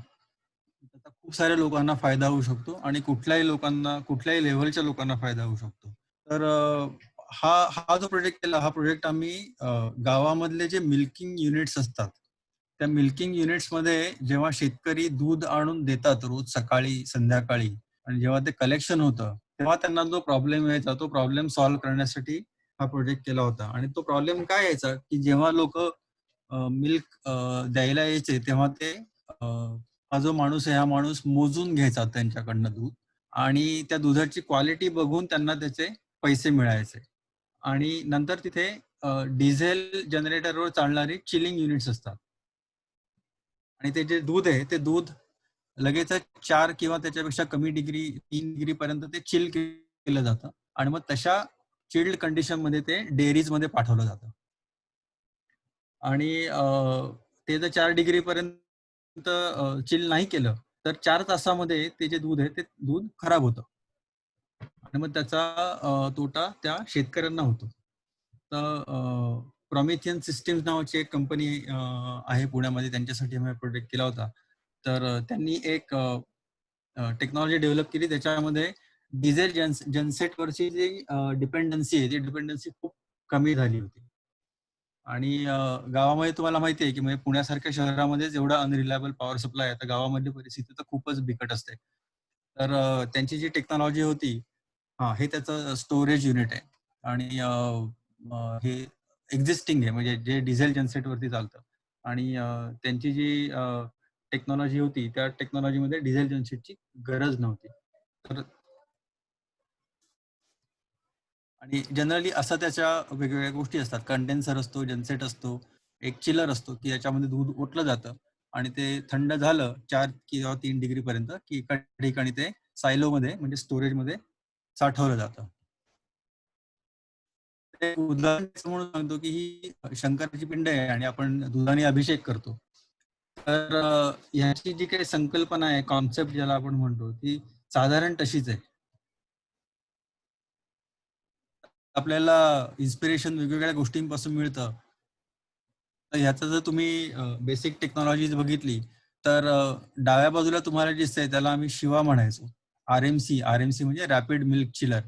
त्याचा खूप साऱ्या लोकांना फायदा होऊ शकतो आणि कुठल्याही लेव्हलच्या लोकांना फायदा होऊ शकतो. तर हा जो प्रोजेक्ट केला, हा प्रोजेक्ट आम्ही गावामधले जे मिल्किंग युनिट्स असतात, त्या मिल्किंग युनिट्स मध्ये जेव्हा शेतकरी दूध आणून देतात रोज सकाळी संध्याकाळी आणि जेव्हा ते कलेक्शन होतं तेव्हा त्यांना जो प्रॉब्लेम यायचा तो प्रॉब्लेम सॉल्व्ह करण्यासाठी हा प्रोजेक्ट केला होता. आणि तो प्रॉब्लेम काय यायचा की जेव्हा लोक मिल्क द्यायला यायचे तेव्हा ते हा जो माणूस आहे हा माणूस मोजून घ्यायचा त्यांच्याकडनं दूध आणि त्या दुधाची क्वालिटी बघून त्यांना त्याचे पैसे मिळायचे. आणि नंतर तिथे डिझेल जनरेटरवर चालणारी चिलिंग युनिट्स असतात आणि ते जे दूध आहे ते दूध लगेच 4 किंवा त्याच्यापेक्षा कमी डिग्री 3 डिग्री पर्यंत ते चिल केलं जातं आणि मग तशा चिल्ड कंडिशन मध्ये ते डेअरीज मध्ये पाठवलं जातं. आणि ते जर 4 डिग्री पर्यंत चिल नाही केलं तर 4 तासामध्ये ते जे दूध आहे ते दूध खराब होतं आणि मग त्याचा तोटा त्या शेतकऱ्यांना होतो. तर प्रॉमिथियन सिस्टीम्स नावाची एक कंपनी आहे पुण्यामध्ये, त्यांच्यासाठी आम्ही प्रोजेक्ट केला होता. तर त्यांनी एक टेक्नॉलॉजी डेव्हलप केली त्याच्यामध्ये डिझेल जनसेटवरची जी डिपेंडन्सी आहे ती डिपेंडन्सी खूप कमी झाली होती. आणि गावामध्ये तुम्हाला माहिती आहे की म्हणजे पुण्यासारख्या शहरामध्ये जेवढा अनरिलायबल पॉवर सप्लाय आहे तर गावामधली परिस्थिती तर खूपच बिकट असते. तर त्यांची जी टेक्नॉलॉजी होती, हा हे त्याचं स्टोरेज युनिट आहे आणि हे एक्झिस्टिंग आहे म्हणजे जे डिझेल जनसेटवरती चालतं. आणि त्यांची जी टेक्नॉलॉजी होती त्या टेक्नॉलॉजीमध्ये डिझेल जनसेटची गरज नव्हती. तर आणि जनरली असं त्याच्या वेगवेगळ्या गोष्टी असतात. कंडेन्सर असतो, जनसेट असतो, एक चिलर असतो की याच्यामध्ये दूध ओतलं जातं आणि ते थंड झालं 4 किंवा 3 डिग्री पर्यंत की एका ठिकाणी ते सायलोमध्ये म्हणजे स्टोरेजमध्ये साठवलं जातं. ते उदाहरण म्हणून सांगतो की ही शंकराची पिंड आहे आणि आपण दुधाने अभिषेक करतो. तर ह्याची जी काही संकल्पना आहे, कॉन्सेप्ट ज्याला आपण म्हणतो, ती साधारण तशीच आहे. आपल्याला इन्स्पिरेशन वेगवेगळ्या गोष्टींपासून मिळतं. तर ह्याचं जर तुम्ही बेसिक टेक्नॉलॉजीज बघितली तर डाव्या बाजूला तुम्हाला दिसतंय त्याला आम्ही शिवा म्हणायचो. आरएमसी म्हणजे रॅपिड मिल्क चिलर.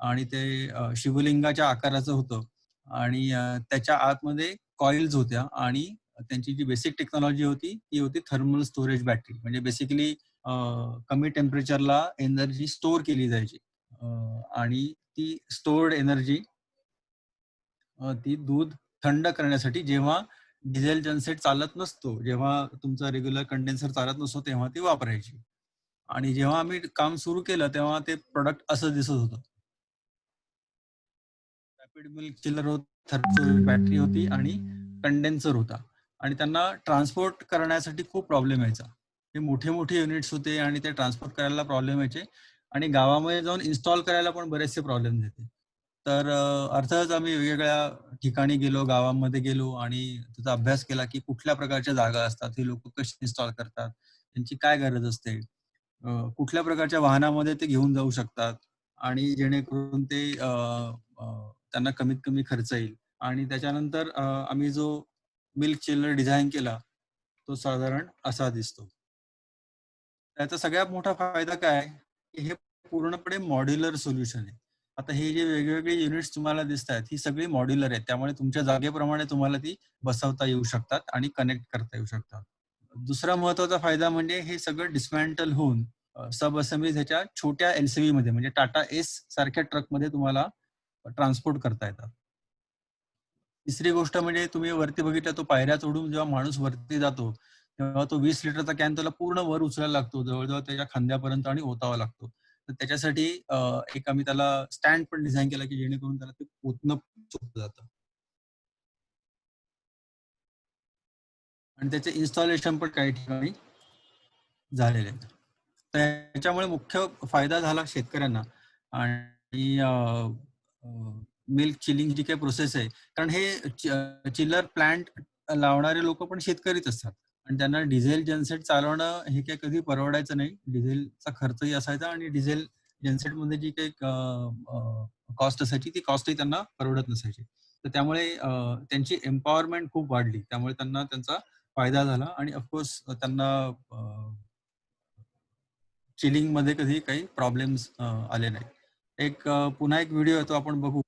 आणि ते शिवलिंगाच्या आकाराचं होतं आणि त्याच्या आतमध्ये कॉइल्स होत्या आणि त्यांची जी बेसिक टेक्नॉलॉजी होती ती होती थर्मल स्टोरेज बॅटरी. म्हणजे बेसिकली कमी टेम्परेचरला एनर्जी स्टोअर केली जायची आणि ती स्टोर्ड एनर्जी ती दूध थंड करण्यासाठी जेव्हा डिझेल जनसेट चालत नसतो, जेव्हा तुमचा रेग्युलर कंडेन्सर चालत नसतो तेव्हा ती वापरायची. आणि जेव्हा आम्ही काम सुरू केलं तेव्हा ते प्रोडक्ट असं दिसत होतं. रॅपिड मिल्क चिलर होत, थर्मल बॅटरी होती आणि कंडेन्सर होता आणि त्यांना ट्रान्सपोर्ट करण्यासाठी खूप प्रॉब्लेम यायचा. हे मोठे मोठे युनिट्स होते आणि ते ट्रान्सपोर्ट करायला प्रॉब्लेम यायचे आणि गावामध्ये जाऊन इन्स्टॉल करायला पण बरेचसे प्रॉब्लेम येते. तर अर्थातच आम्ही वेगवेगळ्या ठिकाणी गेलो, गावामध्ये गेलो आणि त्याचा अभ्यास केला की कुठल्या प्रकारच्या जागा असतात, हे लोक कशी इन्स्टॉल करतात, त्यांची काय गरज असते, कुठल्या प्रकारच्या वाहनामध्ये ते घेऊन जाऊ शकतात आणि जेणेकरून ते त्यांना कमीत कमी खर्च येईल. आणि त्याच्यानंतर आम्ही जो मिल्क चिलर डिझाईन केला तो साधारण असा दिसतो. त्याचा सगळ्यात मोठा फायदा काय आहे की हे पूर्णपणे मॉड्युलर सोल्युशन आहे. आता हे जे वेगवेगळे युनिट्स तुम्हाला दिसत आहेत ही सगळी मॉड्युलर आहेत, त्यामुळे तुमच्या जागेप्रमाणे तुम्हाला ती बसवता येऊ शकतात आणि कनेक्ट करता येऊ शकतात. दुसरा महत्वाचा फायदा म्हणजे हे सगळं डिस्मॅन्टल होऊन सब असेंब्लीज ह्याच्या छोट्या एलसीव्ही मध्ये म्हणजे टाटा एस सारख्या ट्रकमध्ये तुम्हाला ट्रान्सपोर्ट करता येतात. तिसरी गोष्ट म्हणजे तुम्ही वरती बघितलं तो पायऱ्या चढून जेव्हा माणूस वरती जातो तेव्हा तो 20 लिटरचा कॅन त्याला पूर्ण वर उचलायला लागतो, जवळजवळ त्याच्या खांद्यापर्यंत आणि ओतावा लागतो. तर तर त्याच्यासाठी एक आम्ही त्याला स्टँड पण डिझाईन केला की जेणेकरून त्याला ते पोतणं सोपं जातं. आणि त्याचे इन्स्टॉलेशन पण काही ठिकाणी झालेले आहेत. त्याच्यामुळे मुख्य फायदा झाला शेतकऱ्यांना. आणि मिल्क चिलिंग जी काही प्रोसेस आहे, कारण हे चिलर प्लांट लावणारे लोक पण शेतकरीच असतात आणि त्यांना डिझेल जनसेट चालवणं हे काही कधी परवडायचं नाही. डिझेलचा खर्चही असायचा आणि डिझेल जनसेट मध्ये जी काही कॉस्ट असायची ती कॉस्टही त्यांना परवडत नसायची. तर त्यामुळे त्यांची एम्पॉवरमेंट खूप वाढली. त्यामुळे त्यांना त्यांचा फायदा झाला आणि ऑफकोर्स त्यांना चिलिंग मध्ये कधी काही प्रॉब्लेम्स आले नाही. पुन्हा एक व्हिडिओ आहे तो आपण बघू.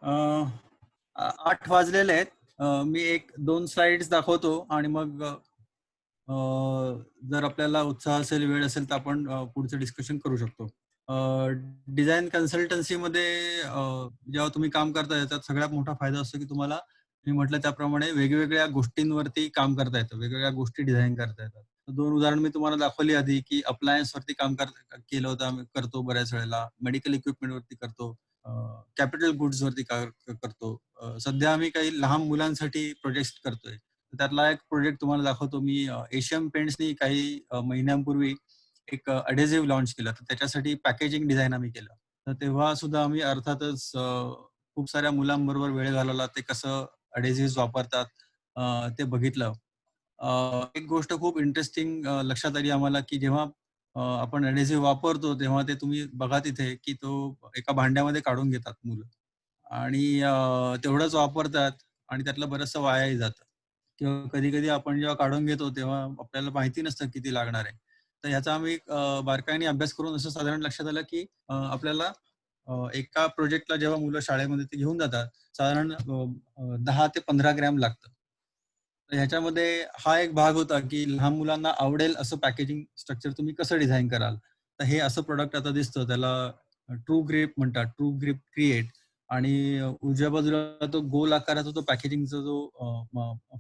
अं, 8 वाजलेले आहेत. मी 1-2 स्लाइड्स दाखवतो आणि मग जर आपल्याला उत्साह असेल, वेळ असेल तर आपण पुढचं डिस्कशन करू शकतो. डिझाईन कन्सल्टन्सीमध्ये जेव्हा तुम्ही काम करता त्यात सगळ्यात मोठा फायदा असतो की तुम्हाला मी म्हटलं त्याप्रमाणे वेगवेगळ्या गोष्टींवरती काम करता येतं, वेगवेगळ्या गोष्टी डिझाईन करता येतात. 2 उदाहरण मी तुम्हाला दाखवली आधी की अप्लायन्स वरती काम केलं होतं आम्ही, करतो बऱ्याच वेळेला, मेडिकल इक्विपमेंट वरती करतो, कॅपिटल गुड्स वरती करतो. सध्या आम्ही काही लहान मुलांसाठी प्रोजेक्ट करतोय. त्यातला एक प्रोजेक्ट तुम्हाला दाखवतो मी. एशियन पेंट्सनी काही महिन्यांपूर्वी एक अडेझिव्ह लॉन्च केलं, तर त्याच्यासाठी पॅकेजिंग डिझाईन आम्ही केलं. तर तेव्हा सुद्धा आम्ही अर्थातच खूप साऱ्या मुलांबरोबर वेळ घालवला. ते कसं अडेझिव्ह वापरतात ते बघितलं. एक गोष्ट खूप इंटरेस्टिंग लक्षात आली आम्हाला की जेव्हा आपण अडेझिव्ह वापरतो तेव्हा ते तुम्ही बघा तिथे की तो एका भांड्यामध्ये काढून घेतात मुलं आणि तेवढंच वापरतात आणि त्यातलं बरंचसं वायाही जातं. किंवा कधी-कधी आपण जेव्हा काढून घेतो तेव्हा आपल्याला माहिती नसतं किती लागणार आहे. तर ह्याचा आम्ही बारकाईने अभ्यास करून असं साधारण लक्षात आलं की आपल्याला एका प्रोजेक्टला जेव्हा मुलं शाळेमध्ये ते घेऊन जातात, साधारण 10 ते 15 ग्रॅम लागतं. तर ह्याच्यामध्ये हा एक भाग होता की लहान मुलांना आवडेल असं पॅकेजिंग स्ट्रक्चर तुम्ही कसं डिझाईन कराल. तर हे असं प्रोडक्ट आता दिसतं, त्याला ट्रू ग्रिप म्हणतात, ट्रू ग्रिप क्रिएट. आणि उजव्या बाजूला तो गोल आकाराचा तो पॅकेजिंगचा जो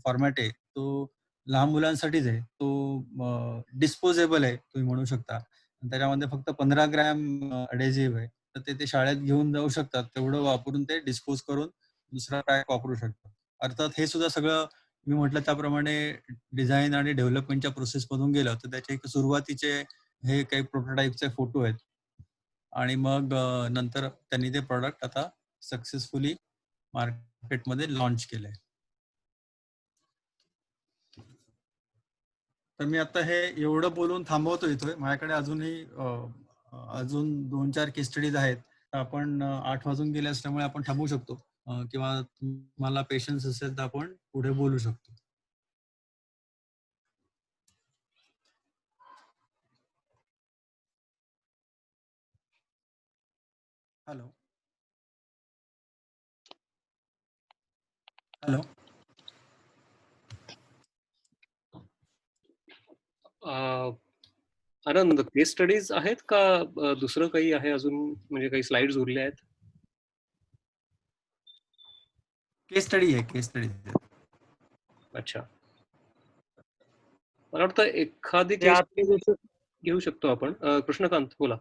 फॉर्मॅट आहे तो लहान मुलांसाठीच आहे. तो डिस्पोजेबल आहे तुम्ही म्हणू शकता. त्याच्यामध्ये फक्त 15 ग्रॅम अडेझिव्ह आहे. तर ते शाळेत घेऊन जाऊ शकतात. तेवढं वापरून ते डिस्पोज करून दुसरा पॅक वापरू शकतात. अर्थात हे सुद्धा सगळं मी म्हटलं त्याप्रमाणे डिझाईन आणि डेव्हलपमेंटच्या प्रोसेस मधून गेलं. तर त्याचे एक सुरुवातीचे हे काही प्रोटोटाइपचे फोटो आहेत. आणि मग नंतर त्यांनी ते प्रॉडक्ट आता सक्सेसफुली मार्केटमध्ये लॉन्च केलंय. तर मी आता हे एवढं बोलून थांबवतो इथे. माझ्याकडे अजूनही अजून 2-4 केस स्टडीज आहेत. आपण 8 वाजून गेले असल्यामुळे आपण थांबू शकतो, किंवा तुम्हाला पेशन्स असेल तर आपण पुढे बोलू शकतो. Hello hello. Anand, case studies आहेत का दुसरं काही आहे अजून, म्हणजे काही स्लाइड्स उरल्या आहेत? केस स्टडी आहे, केस स्टडी. अच्छा, मला वाटतं एखादी ते केस आता घेऊ शकतो आपण. कृष्णकांत बोला.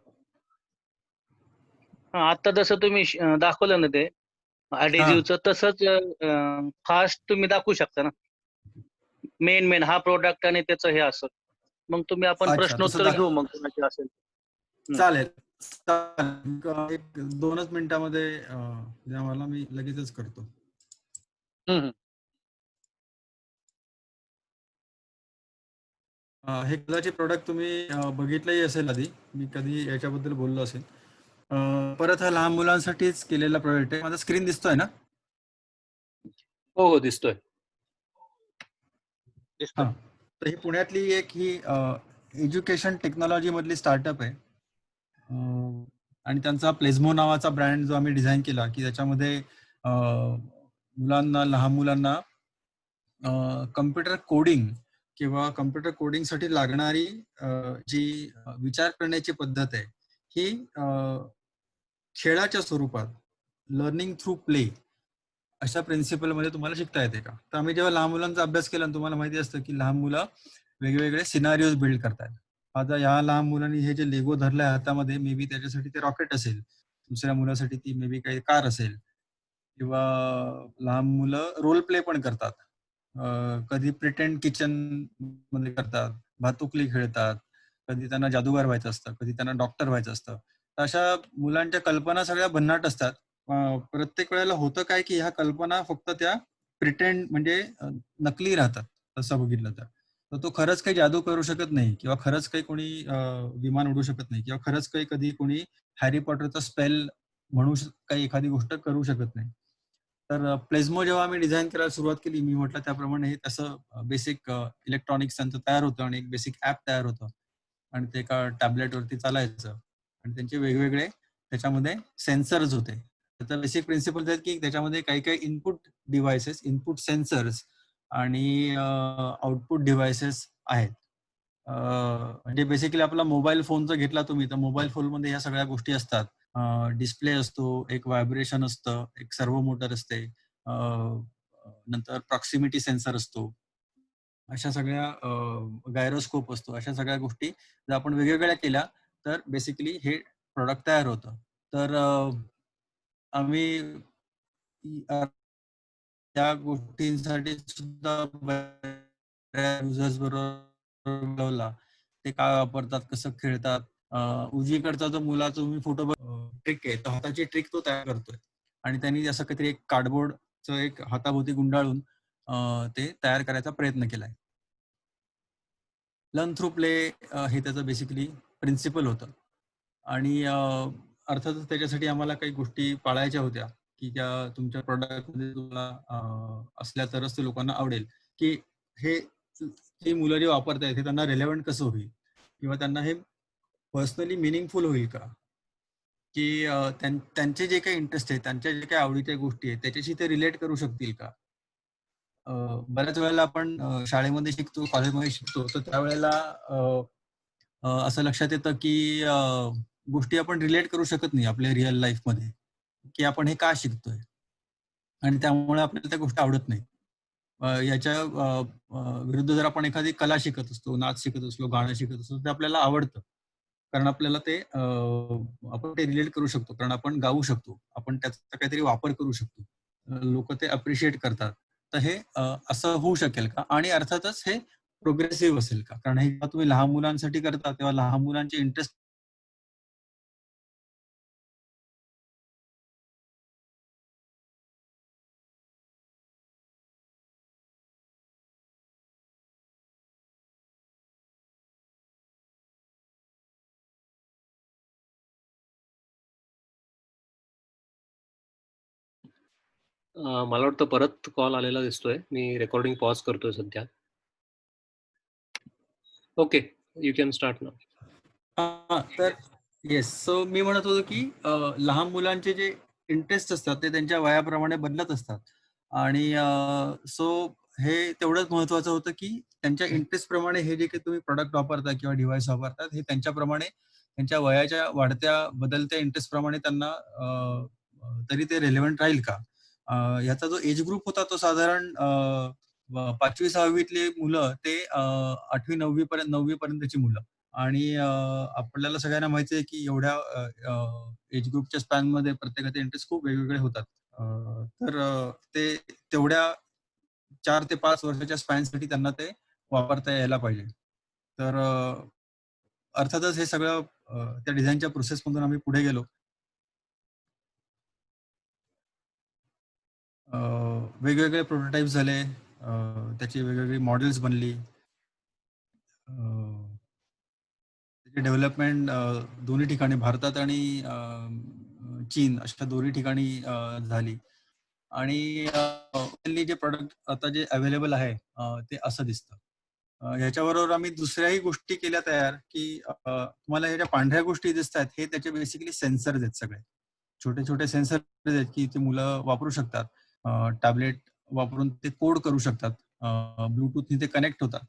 आता जसं तुम्ही दाखवलं ना ते adhesiveचं, तसंच फास्ट तुम्ही दाखवू शकता ना. मेन हा प्रोडक्ट आणि त्याचं हे असं. मग तुम्ही आपण अच्छा, प्रश्नोत्तर घेऊ मग कोणाचे असेल. चालेल. एक 2च मिनिटामध्ये द्या मला, मी लगेचच करतो. हे कदाचित प्रोडक्ट तुम्ही बघितलंही असेल आधी, मी कधी याच्याबद्दल बोललो असेल. परत हा लहान मुलांसाठीच केलेला प्रोडक्ट आहे. माझा स्क्रीन दिसतोय ना? हो हो, दिसतोय. हा, तर ही पुण्यातली एक ही एज्युकेशन टेक्नॉलॉजी मधली स्टार्टअप आहे. आणि त्यांचा प्लेझमो नावाचा ब्रँड जो आम्ही डिझाईन केला, की त्याच्यामध्ये लहान मुलांना कम्प्युटर कोडिंग किंवा कम्प्युटर कोडिंगसाठी लागणारी जी विचार करण्याची पद्धत आहे, ही खेळाच्या स्वरूपात, लर्निंग थ्रू प्ले, अशा प्रिन्सिपल मध्ये तुम्हाला शिकता येते का? तर आम्ही जेव्हा लहान मुलांचा अभ्यास केला, तुम्हाला माहिती असतं की लहान मुलं वेगवेगळे सिनारिओज बिल्ड करतात. आता या लहान मुलांनी हे जे लेगो धरलंय हातामध्ये, मे बी त्याच्यासाठी ते रॉकेट असेल, दुसऱ्या मुलासाठी ती मे बी काही कार असेल, किंवा लहान मुलं रोल प्ले पण करतात. कधी प्रिटेंड किचन मध्ये करतात, भातुकली खेळतात, कधी त्यांना जादूगार व्हायचं असतं, कधी त्यांना डॉक्टर व्हायचं असतं. अशा मुलांच्या कल्पना सगळ्या भन्नाट असतात. प्रत्येक वेळेला होतं काय की ह्या कल्पना फक्त त्या प्रिटेंड म्हणजे नकली राहतात. तसं बघितलं तर तो खरंच काही जादू करू शकत नाही, किंवा खरंच काही कोणी विमान उडू शकत नाही, किंवा खरंच काही कधी कोणी हॅरी पॉटरचा स्पेल म्हणू काही एखादी गोष्ट करू शकत नाही. तर प्लेझमो जेव्हा आम्ही डिझाईन करायला सुरुवात केली, मी म्हटलं त्याप्रमाणे हे तसं बेसिक इलेक्ट्रॉनिक्स त्यांचं तयार होतं आणि एक बेसिक ऍप तयार होतं, आणि ते एका टॅबलेटवरती चालायचं, आणि त्यांचे वेगवेगळे त्याच्यामध्ये सेन्सर्स होते. त्याचा बेसिक प्रिन्सिपल आहेत की त्याच्यामध्ये काही काही इनपुट डिव्हायसेस, इनपुट सेन्सर्स आणि आउटपुट डिव्हायसेस आहेत. म्हणजे बेसिकली आपला मोबाईल फोन जर घेतला तुम्ही, तर मोबाईल फोनमध्ये ह्या सगळ्या गोष्टी असतात. डिस्प्ले असतो, एक व्हायब्रेशन असतं, एक सर्वो मोटर असते, नंतर प्रॉक्सिमिटी सेन्सर असतो, अशा सगळ्या गायरोस्कोप असतो. अशा सगळ्या गोष्टी जर आपण वेगवेगळ्या केल्या, तर बेसिकली हे प्रोडक्ट तयार होतं. तर आम्ही त्या गोष्टींसाठी सुद्धा युजर्स बरोबर बोलवला, ते काय वापरतात, कसं खेळतात. उजवीकडचा जो मुलाचा तुम्ही फोटो ट्रिक आहे, तो हाताची ट्रिक तो तयार करतोय, आणि त्यांनी असं काहीतरी एक कार्डबोर्डचं एक हाताभोवती गुंडाळून ते तयार करायचा प्रयत्न केलाय. लर्न थ्रू प्ले हे त्याचं बेसिकली प्रिन्सिपल होतं. आणि अर्थातच त्याच्यासाठी आम्हाला काही गोष्टी पाळायच्या होत्या, की त्या तुमच्या प्रॉडक्टमध्ये तुम्हाला असल्या तरच ते लोकांना आवडेल, की हे जी मुलं जे वापरतायत हे त्यांना रेलेव्हंट कसं होईल, किंवा त्यांना हे पर्सनली मिनिंगफुल होईल का, की त्यांचे जे काही इंटरेस्ट आहे, त्यांच्या जे काही आवडीच्या गोष्टी आहेत, त्याच्याशी ते रिलेट करू शकतील का. बऱ्याच वेळेला आपण शाळेमध्ये शिकतो, कॉलेजमध्ये शिकतो, तर त्यावेळेला असं लक्षात येतं की गोष्टी आपण रिलेट करू शकत नाही आपल्या रिअल लाईफमध्ये, की आपण हे का शिकतोय, आणि त्यामुळे आपल्याला त्या गोष्टी आवडत नाही. याच्या विरुद्ध जर आपण एखादी कला शिकत असतो, नाच शिकत असलो, गाणं शिकत असलो, ते आपल्याला आवडतं, कारण आपल्याला ते आपण ते रिलेट करू शकतो, कारण आपण गाऊ शकतो, आपण त्याचा काहीतरी वापर करू शकतो, लोक ते अप्रिशिएट करतात. तर हे असं होऊ शकेल का, आणि अर्थातच हे प्रोग्रेसिव्ह असेल का, कारण हे जेव्हा तुम्ही लहान मुलांसाठी करता तेव्हा लहान मुलांचे इंटरेस्ट मला वाटतं परत कॉल आलेला दिसतोय. मी रेकॉर्डिंग पॉज करतोय सध्या. Okay, you can start now. तर येस, सो मी म्हणत होतो की लहान मुलांचे जे इंटरेस्ट असतात ते त्यांच्या वयाप्रमाणे बदलत असतात आणि सो हे तेवढंच महत्वाचं होतं की त्यांच्या इंटरेस्ट प्रमाणे हे जे काही तुम्ही प्रोडक्ट वापरता किंवा डिव्हाइस वापरतात हे त्यांच्याप्रमाणे त्यांच्या वयाच्या वाढत्या बदलत्या इंटरेस्ट प्रमाणे त्यांना तरी ते रेलेव्हंट राहील का. याचा जो एज ग्रुप होता तो साधारण 5वी-6वीतले मुलं ते 8वी-9वी पर्यंतची मुलं आणि आपल्याला सगळ्यांना माहिती आहे की एवढ्या एज ग्रुपच्या स्पॅन मध्ये प्रत्येकाचे इंटरेस्ट खूप वेगवेगळे होतात. तर ते तेवढ्या 4 ते 5 वर्षाच्या स्पॅनसाठी त्यांना ते वापरता यायला पाहिजे. तर अर्थातच हे सगळं त्या डिझाईनच्या प्रोसेसमधून आम्ही पुढे गेलो. वेगवेगळे प्रोटोटाइप्स झाले, त्याची वेगवेगळी मॉडेल्स बनली. त्याची डेव्हलपमेंट दोन्ही ठिकाणी भारतात आणि चीन अशा दोन्ही ठिकाणी झाली आणि जे प्रोडक्ट आता जे अवेलेबल आहे ते असं दिसतं. ह्याच्याबरोबर आम्ही दुसऱ्याही गोष्टी केल्या तयार की तुम्हाला ह्या ज्या पांढऱ्या गोष्टी दिसतात हे त्याचे बेसिकली सेन्सर्स आहेत सगळे. छोटे छोटे सेन्सर आहेत की ते मुलं वापरू शकतात. टॅबलेट वापरून ते कोड करू शकतात. ब्लूटूथने ते कनेक्ट होतात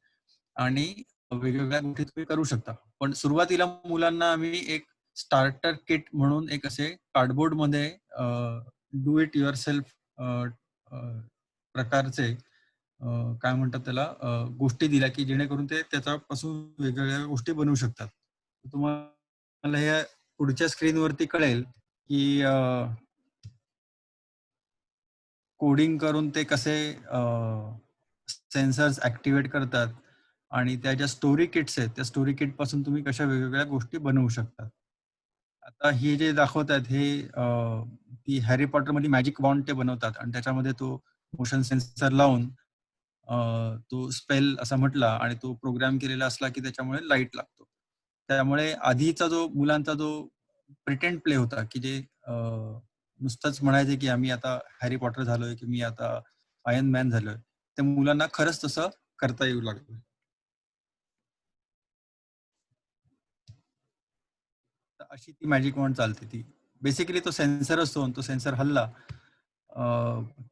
आणि वेगवेगळ्या गोष्टी तुम्ही करू शकता. पण सुरुवातीला मुलांना आम्ही एक स्टार्टर किट म्हणून एक असे कार्डबोर्ड मध्ये डू इट युअर सेल्फ प्रकारचे काय म्हणतात त्याला गोष्टी दिल्या की जेणेकरून ते त्याच्यापासून वेगवेगळ्या गोष्टी बनवू शकतात. तुम्हाला हे पुढच्या स्क्रीनवरती कळेल की कोडिंग करून ते कसे सेन्सर्स ऍक्टिव्हेट करतात आणि त्या ज्या स्टोरी किट्स आहेत त्या स्टोरी किट पासून तुम्ही कशा वेगवेगळ्या गोष्टी बनवू शकता. आता हे जे दाखवत आहेत हे ती हॅरी पॉटर मध्ये मॅजिक वॉन्ड ते बनवतात आणि त्याच्यामध्ये तो मोशन सेन्सर लावून तो स्पेल असा म्हटला आणि तो प्रोग्राम केलेला असला की त्याच्यामुळे लाईट लागतो. त्यामुळे आधीचा जो मुलांचा जो प्रिटेंड प्ले होता की जे नुसतंच म्हणायचे की आम्ही आता हॅरी पॉटर झालोय की मी आता आयर्न मॅन झालोय, त्या मुलांना खरंच तसं करता येऊ लागलं. अशी ती मॅजिक वॉन्ड चालते. ती बेसिकली तो सेन्सर असतो, तो सेन्सर हल्ला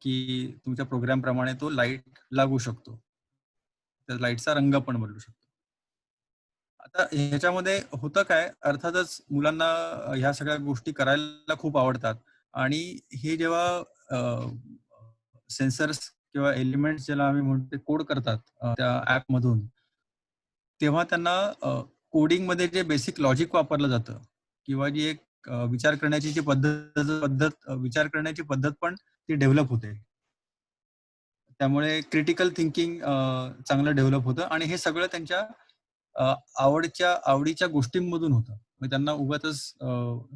की तुमच्या प्रोग्राम प्रमाणे तो लाईट लागू शकतो. त्या लाईटचा रंग पण बदलू शकतो. आता ह्याच्यामध्ये होतं काय, अर्थातच मुलांना ह्या सगळ्या गोष्टी करायला खूप आवडतात आणि हे जेव्हा सेन्सर्स किंवा एलिमेंट्स ज्याला आम्ही म्हणतो कोड करतात त्या ऍप मधून, तेव्हा त्यांना कोडिंग मध्ये जे बेसिक लॉजिक वापरलं जातं किंवा जी एक विचार करण्याची जी विचार करण्याची पद्धत पण ती डेव्हलप होते. त्यामुळे क्रिटिकल थिंकिंग चांगलं डेव्हलप होतं आणि हे सगळं त्यांच्या आवडीच्या गोष्टींमधून होतं. म्हणजे त्यांना उगाचच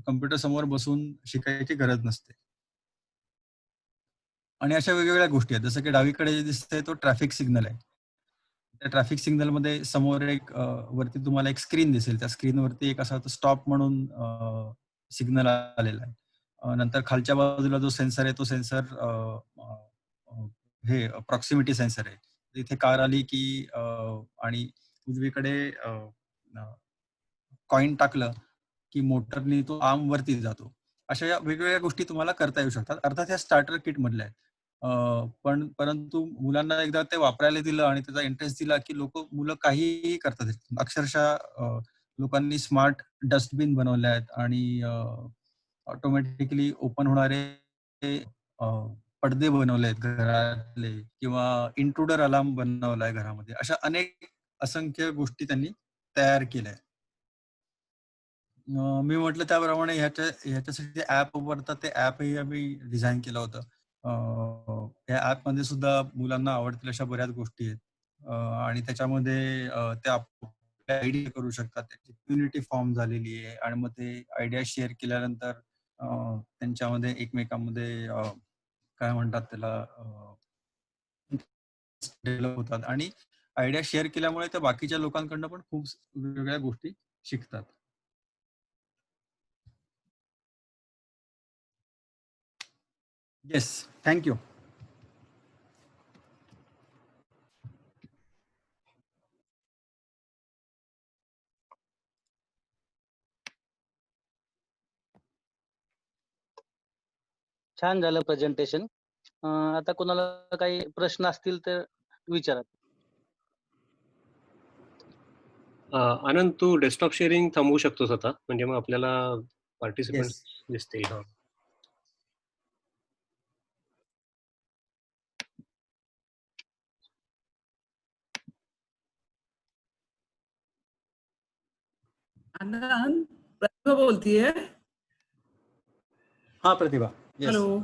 कम्प्युटर समोर बसून शिकायची गरज नसते. आणि अशा वेगवेगळ्या गोष्टी आहेत. जसं की डावीकडे जे दिसतंय तो ट्रॅफिक सिग्नल आहे. त्या ट्रॅफिक सिग्नल मध्ये समोर एक वरती तुम्हाला एक स्क्रीन दिसेल. त्या स्क्रीनवरती एक असा स्टॉप म्हणून सिग्नल आलेला आहे. नंतर खालच्या बाजूला जो सेन्सर आहे तो सेन्सर हे प्रॉक्सिमिटी सेन्सर आहे. इथे कार आली की आणि उजवीकडे कॉइन टाकलं की मोटरनी तो आर्म वरती जातो. अशा या वेगवेगळ्या गोष्टी तुम्हाला करता येऊ शकतात. अर्थात ह्या स्टार्टर किट मधल्या आहेत. पण परंतु मुलांना एकदा ते वापरायला दिलं आणि त्याचा इंटरेस्ट दिला की मुलं काहीही करतात. अक्षरशः लोकांनी स्मार्ट डस्टबिन बनवले आहेत आणि ऑटोमॅटिकली ओपन होणारे पडदे बनवले आहेत घरातले किंवा इंट्रुडर अलार्म बनवलाय घरामध्ये. अशा अनेक असंख्य गोष्टी त्यांनी तयार केल्या. मी म्हटलं त्याप्रमाणे ह्याच्यासाठी ऍप वापरतात ते ऍपही आम्ही डिझाईन केलं होतं. या ऍपमध्ये सुद्धा मुलांना आवडतील अशा बऱ्याच गोष्टी आहेत आणि त्याच्यामध्ये ते आयडिया करू शकतात. त्याची कम्युनिटी फॉर्म झालेली आहे आणि मग ते आयडिया शेअर केल्यानंतर त्यांच्यामध्ये एकमेकांमध्ये काय म्हणतात त्याला डेव्हलप होतात आणि आयडिया शेअर केल्यामुळे त्या बाकीच्या लोकांकडनं पण खूप वेगवेगळ्या गोष्टी शिकतात. Yes, thank you. छान झालं प्रेझेंटेशन. आता कोणाला काही प्रश्न असतील तर विचारा. आनंद, तू डेस्कटॉप शेअरिंग थांबवू शकतोस आता, म्हणजे मग आपल्याला पार्टिसिपंट येस. दिसतील. हा. आनंद, प्रतिभा बोलतीये. हा प्रतिभा, येस. हॅलो.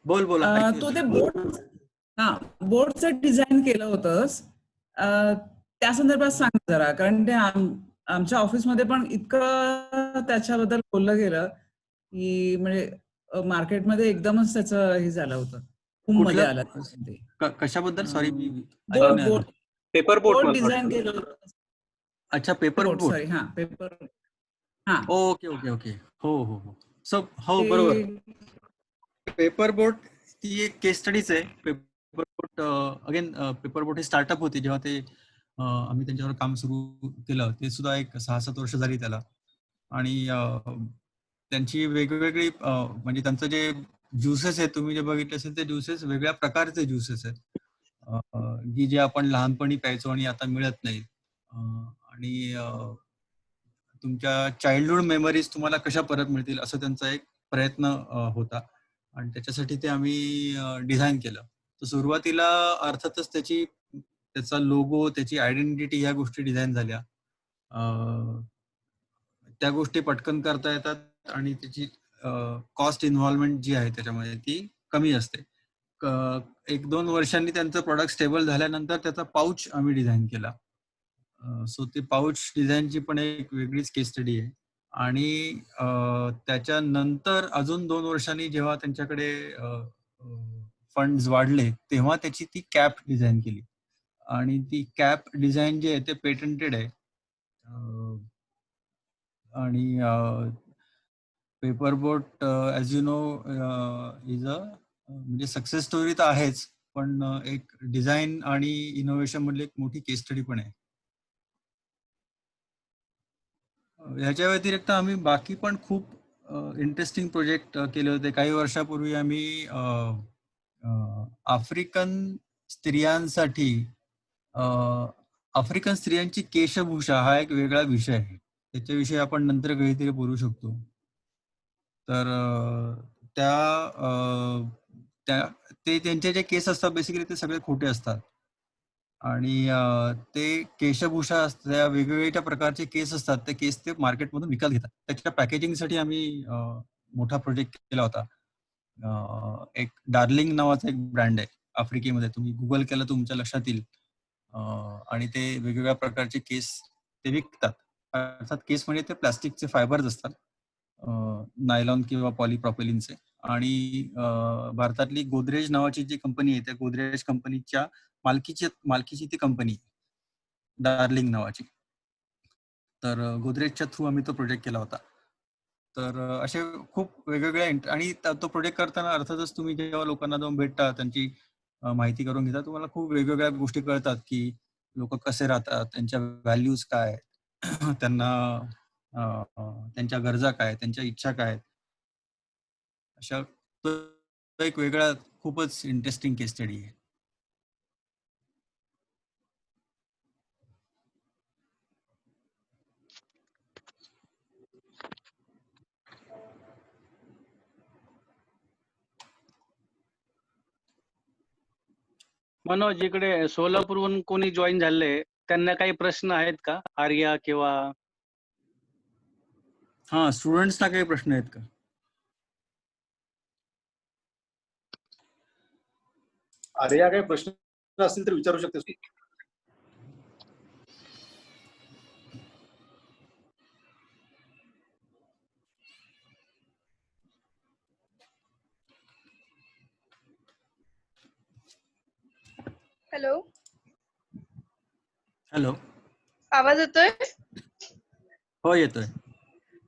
बोल बोल. ऐकू तू येतंय. ते बोर्डचं डिझाईन केलं होतंस, त्या संदर्भात सांग जरा, कारण ते आमच्या ऑफिसमध्ये पण इतकं त्याच्याबद्दल बोललं गेलं की म्हणजे मार्केटमध्ये एकदमच त्याचं हे झालं होतं, मध्ये आलं ते. कशाबद्दल? सॉरी, मी ऐकू बोर्ड नाही आलं. पेपर बोट बोर्ड मला डिझाईन वाटतं. केलं होतं. अच्छा, पेपर बोर्ड, बोट. सॉरी, हा पेपर. हा ओके ओके ओके. हो हो हो. सो हो, ते बरोबर. पेपर बोट ती एक केस स्टडीज आहे. पेपर बोट अगेन, पेपर बोट हे स्टार्टअप होते जेव्हा ते आम्ही त्यांच्यावर काम सुरू केलं. ते सुद्धा एक 6-7 वर्ष झाली त्याला. आणि त्यांची वेगवेगळी म्हणजे त्यांचं जे ज्युसेस आहेत, तुम्ही जे बघितले असेल ते ज्युसेस वेगळ्या प्रकारचे ज्युसेस आहेत, की जे आपण लहानपणी प्यायचो आणि आता मिळत नाहीत. आणि तुमच्या चाइल्डहुड मेमरीज तुम्हाला कशा परत मिळतील असं त्यांचा एक प्रयत्न होता. आणि त्याच्यासाठी ते आम्ही डिझाईन केलं. तर सुरुवातीला अर्थातच त्याचा लोगो, त्याची आयडेंटिटी ह्या गोष्टी डिझाईन झाल्या. त्या गोष्टी पटकन करता येतात आणि त्याची कॉस्ट इन्व्हॉल्वमेंट जी आहे त्याच्यामध्ये ती कमी असते. 1-2 वर्षांनी त्यांचं प्रोडक्ट स्टेबल झाल्यानंतर त्याचा पाऊच आम्ही डिझाईन केला. सो ते पाऊच डिझाईनची पण एक वेगळीच केस स्टडी आहे. आणि त्याच्यानंतर अजून 2 वर्षांनी जेव्हा त्यांच्याकडे फंड्स वाढले, तेव्हा त्याची ती कॅप डिझाईन केली. आणि ती कॅप डिझाईन जे आहे ते पेटंटेड आहे. आणि paper boat as you know is a म्हणजे सक्सेस स्टोरी तर आहेच, पण एक डिझाईन आणि इनोव्हेशन मधली एक मोठी केस स्टडी पण आहे. ह्याच्या व्यतिरिक्त आम्ही बाकी पण खूप इंटरेस्टिंग प्रोजेक्ट केले होते. काही वर्षापूर्वी आम्ही आफ्रिकन स्त्रियांसाठी आफ्रिकन स्त्रियांची केशभूषा हा एक वेगळा विषय आहे. त्याच्याविषयी आपण नंतर काहीतरी बोलू शकतो. तर ते त्यांचे जे केस असतात बेसिकली ते सगळे खोटे असतात. आणि ते केशभूषा असत्या वेगवेगळ्या प्रकारचे केस असतात, ते केस ते मार्केटमधून विकत घेतात. त्याच्या पॅकेजिंगसाठी आम्ही मोठा प्रोजेक्ट केला होता. एक डार्लिंग नावाचा एक ब्रँड आहे आफ्रिकेमध्ये. तुम्ही गुगल केलं तुमच्या लक्षात येईल. आणि ते वेगवेगळ्या प्रकारचे केस ते विकतात. अर्थात केस म्हणजे ते प्लास्टिकचे फायबर्स असतात, नायलॉन किंवा पॉलीप्रॉपिलिनचे. आणि भारतातली गोदरेज नावाची जी कंपनी आहे, त्या गोदरेज कंपनीच्या मालकीची ती कंपनी, डार्लिंग नावाची. तर गोदरेजच्या थ्रू आम्ही तो प्रोजेक्ट केला होता. तर असे खूप वेगवेगळ्या आणि तो प्रोजेक्ट करताना अर्थातच तुम्ही जेव्हा लोकांना जाऊन भेटता, त्यांची माहिती करून घेता, तुम्हाला खूप वेगवेगळ्या गोष्टी कळतात की लोक कसे राहतात, त्यांच्या व्हॅल्यूज काय, त्यांना त्यांच्या गरजा काय, त्यांच्या इच्छा काय. अशा तो एक वेगळा खूपच इंटरेस्टिंग केस स्टडी आहे. मनोज, इकडे सोलापूरहून कोणी जॉईन झाले, त्यांना काही प्रश्न आहेत का आर्या किंवा? हा, स्टुडंट्सना काही प्रश्न आहेत का? आर्या, काही प्रश्न असतील तर विचारू शकतेस तू. हॅलो, हॅलो, आवाज येतोय? हो येतोय.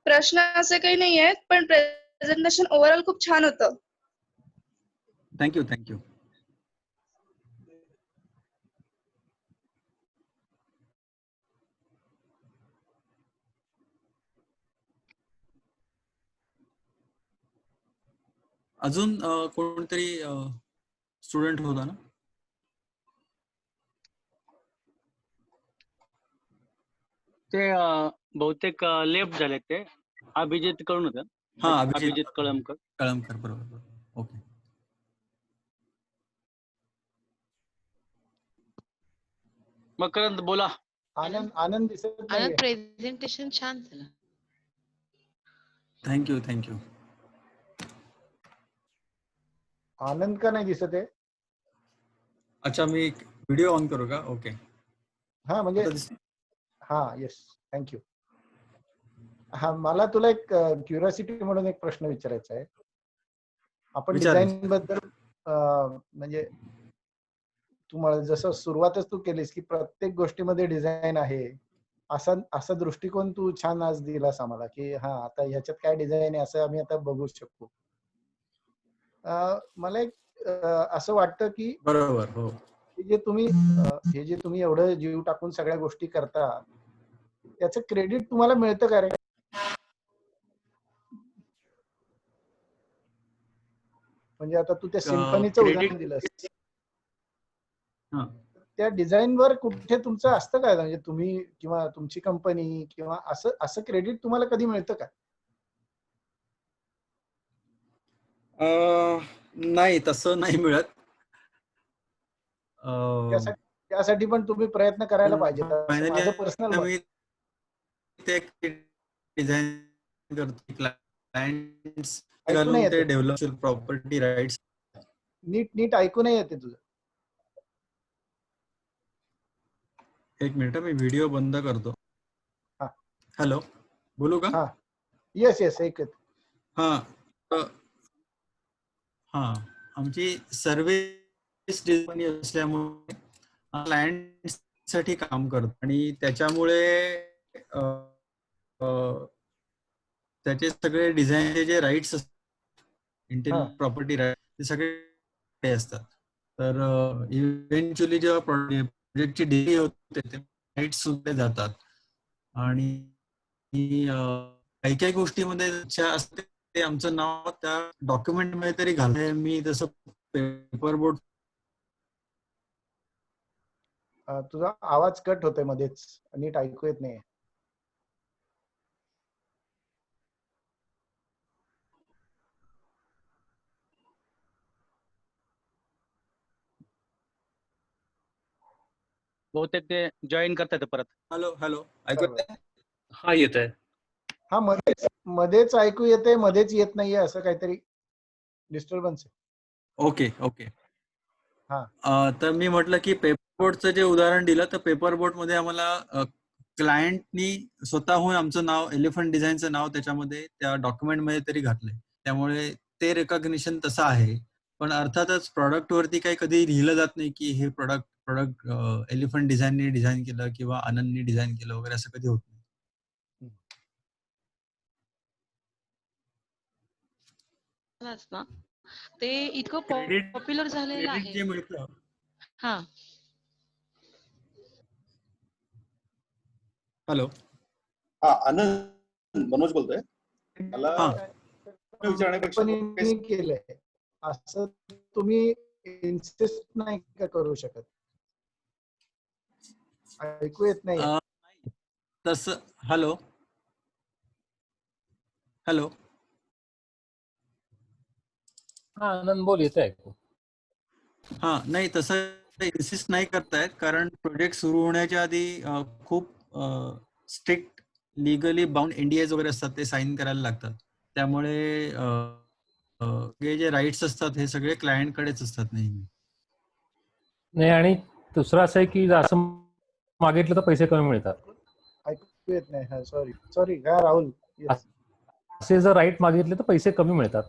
प्रश्न असे काही नाही आहेत, पण प्रेझेंटेशन ओव्हरऑल खूप छान होतं. Thank you thank you. अजून कोणतरी स्टुडंट होता ना? ते बहुतेक लेफ्ट झाले ते. अभिजित कळून होतं. हा, अभिजित कळमकर. कळमकर, बरोबर. ओके. मकरंद बोला. आनंद दिसत नाहीये. प्रेझेंटेशन छान झालं. थँक्यू. आनंद का नाही दिसत आहे? अच्छा, मी व्हिडिओ ऑन करू का? ओके. हा म्हणजे आता दिसतंय? हा, येस, थँक्यू. हा, मला तुला एक क्युरिओसिटी म्हणून एक प्रश्न विचारायचा आहे. आपण विचार. डिझाईन बद्दल म्हणजे तुम्हाला जसं सुरुवातच तू केलीस की प्रत्येक गोष्टीमध्ये डिझाईन आहे, असा दृष्टिकोन तू छान आज दिलास आम्हाला की हा आता ह्याच्यात काय डिझाईन आहे असं आम्ही आता बघू शकतो. मला एक असं वाटतं की बरोबर. हो. हे जे तुम्ही एवढं जीव टाकून सगळ्या गोष्टी करता त्याचं क्रेडिट तुम्हाला मिळतं का रे? म्हणजे आता तू त्या सिम्फनीचं उदाहरण दिलंस, हा. त्या डिझाईन वर कुठे तुमचं असतं काय, म्हणजे तुम्ही किंवा तुमची कंपनी किंवा असं क्रेडिट तुम्हाला कधी मिळतं का? नाही, तसं नाही मिळत. त्यासाठी पण तुम्ही प्रयत्न करायला पाहिजे. माझं पर्सनल मी ते डिझाईन करतो, क्लायंट्स घालून ते डेव्हलप प्रॉपर्टी राईट्स. नीट ऐकू नाही येते तुझं. एक मिनिट, मी व्हिडिओ बंद करतो. हा. हॅलो, बोलू का? हा, येस ऐकत. हा, आमची सर्व्हिस डिझाईन असल्यामुळे क्लायंट साठी काम करतो आणि त्याच्यामुळे त्याचे सगळे डिझाईनचे जे राईट्स असतात, इंटेरियर प्रॉपर्टी राईट, ते सगळे असतात. तर इव्हेंच्युअली जेव्हा प्रोजेक्टची डिलिव्हरी होते ते राईट्स सुद्धा जातात. आणि काही काही गोष्टीमध्ये असते ते आमचं नाव त्या डॉक्युमेंट मध्ये तरी घालतंय. मी जसं पेपर बोर्ड. तुझा आवाज कट होतोय मध्येच, नीट ऐकू येत नाही. बहुतेक ते जॉईन करतात परत. हॅलो, ऐकू येतंय? हा, येत आहे. हा, मध्येच ऐकू येते, मध्येच येत नाहीये, असं काहीतरी डिस्टर्बन्स आहे. ओके. तर मी म्हटलं की पेपर बोर्डचं जे उदाहरण दिलं, तर पेपर बोर्ड मध्ये आम्हाला क्लायंटनी स्वतःहून आमचं नाव, एलिफंट डिझाईनचं नाव त्याच्यामध्ये त्या डॉक्युमेंट मध्ये तरी घातलंय. त्यामुळे ते रेकॉग्निशन तसं आहे. पण अर्थातच प्रॉडक्ट वरती काही कधी लिहिलं जात नाही की हे प्रोडक्ट एलिफंट डिझाईनने डिझाईन केलं किंवा आनंदनी डिझाईन केलं वगैरे, असं कधी होत नाही. ना ते इतकं पॉप्युलर झालेलं आहे. जे मिळतं. हा, हॅलो, हा, आनंद, मनोज बोलतोय. मला विचारण्यापेक्षा केलंय असं तुम्ही इन्सिस्ट नाही का करू शकत? ऐकू येत नाही तसं. हॅलो, हा, आनंद बोल, येतंय ऐकू. हा, नाही, तसं इन्सिस्ट नाही करतायत, कारण प्रोजेक्ट सुरू होण्याच्या आधी खूप स्ट्रिक्ट लिगली बाउंड NDAs वगैरे असतात, ते साईन करायला लागतात. त्यामुळे हे जे राईट्स असतात हे सगळे क्लायंट कडेच असतात नेहमी. नाही, आणि दुसरं असं आहे की असं मागितलं तर पैसे कमी मिळतात. ऐकू येत नाही. सॉरी का राहुल? असे जर राईट मागितले तर पैसे कमी मिळतात.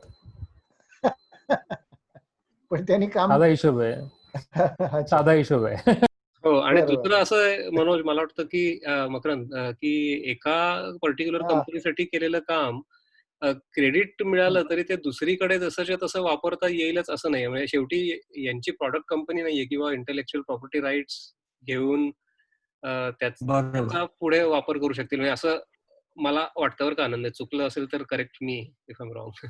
पण त्यांनी काम, साधा हिशोब आहे. हो, आणि दुसरं असं आहे मनोज, मला वाटतं की मकरंद, की एका पर्टिक्युलर कंपनीसाठी केलेलं काम क्रेडिट मिळालं तरी ते दुसरीकडे जसंच्या तसं वापरता येईलच असं नाही. म्हणजे शेवटी यांची प्रॉडक्ट कंपनी नाहीये किंवा इंटेलेक्च्युअल प्रॉपर्टी राईट्स घेऊन त्याचा पुढे वापर करू शकतील. म्हणजे असं मला वाटतं बरं का आनंद. चुकलं असेल तर correct me if I am wrong.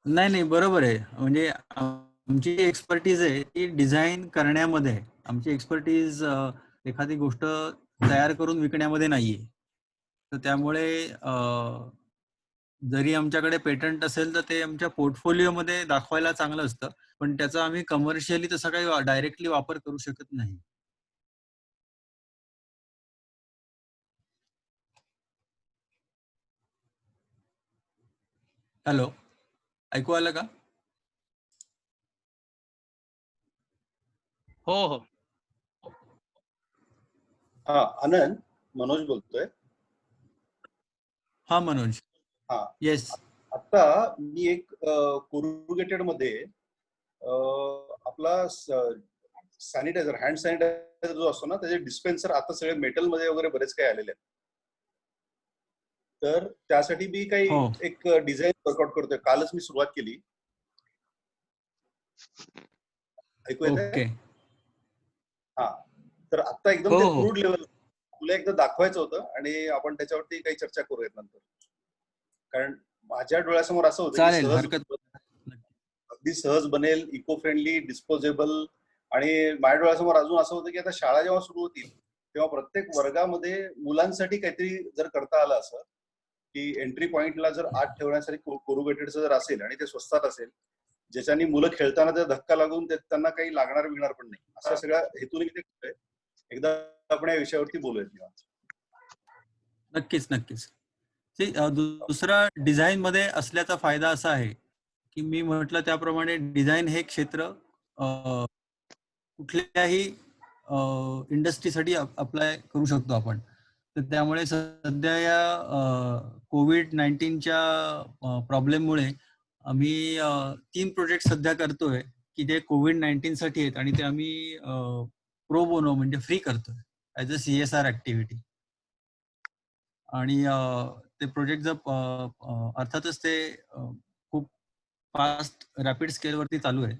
नाही नाही, बरोबर आहे. म्हणजे आमची एक्सपर्टीज आहे ती डिझाईन करण्यामध्ये आहे. आमची एक्सपर्टीज एखादी गोष्ट तयार करून विकण्यामध्ये नाहीये. तर त्यामुळे जरी आमच्याकडे पेटंट असेल तर ते आमच्या पोर्टफोलिओमध्ये दाखवायला चांगलं असतं, पण त्याचा आम्ही कमर्शियली तसा काही डायरेक्टली वापर करू शकत नाही. हॅलो, ऐकू आलं का? हो हो. हा आनंद, मनोज बोलतोय. हा मनोज. हा येस. आता मी एक कोरुगेटेड मध्ये आपला सॅनिटायझर, हँड सॅनिटायझर जो असतो ना, त्याचे डिस्पेन्सर आता सगळे मेटल मध्ये वगैरे बरेच काही आलेले आहेत. तर त्यासाठी मी काही एक डिझाईन वर्कआउट करतोय. कालच मी सुरुवात केली. ऐकू येतंय? हा, तर आता एकदम ते क्रूड लेवल तुला एकदा दाखवायचं होतं आणि आपण त्याच्यावरती काही चर्चा करूयात नंतर. कारण माझ्या डोळ्यासमोर असं होतं की अगदी सहज बनेल, इको फ्रेंडली, डिस्पोजेबल. आणि माझ्या डोळ्यासमोर अजून असं होतं की आता शाळा जेव्हा सुरू होतील तेव्हा प्रत्येक वर्गामध्ये मुलांसाठी काहीतरी जर करता आलं असं की एंट्री पॉइंटला जर आत ठेवण्यासाठी कोरुगेटेडचं जर असेल आणि ते स्वस्तात असेल, ज्याच्यानी मुलं खेळताना त्या धक्का लागून त्यांना काही लागणार मिळणार पण नाही, अशा सगळ्या हेतूने मी ते करतोय. एकदा आपण या विषयावरती बोलूयात. नक्कीच नक्कीच. दुसरा डिझाईन मध्ये असल्याचा फायदा असा आहे की मी म्हटलं त्याप्रमाणे डिझाईन हे क्षेत्र कुठल्याही इंडस्ट्रीसाठी अप्लाय करू शकतो आपण. तर त्यामुळे सध्या या कोविड-19च्या प्रॉब्लेममुळे आम्ही 3 प्रोजेक्ट सध्या करतोय की जे कोविड-19 साठी आहेत आणि ते आम्ही प्रो बोनो म्हणजे फ्री करतोय ऍज अ CSR ऍक्टिव्हिटी. आणि ते प्रोजेक्ट जर अर्थातच ते खूप फास्ट रॅपिड स्केलवरती चालू आहे.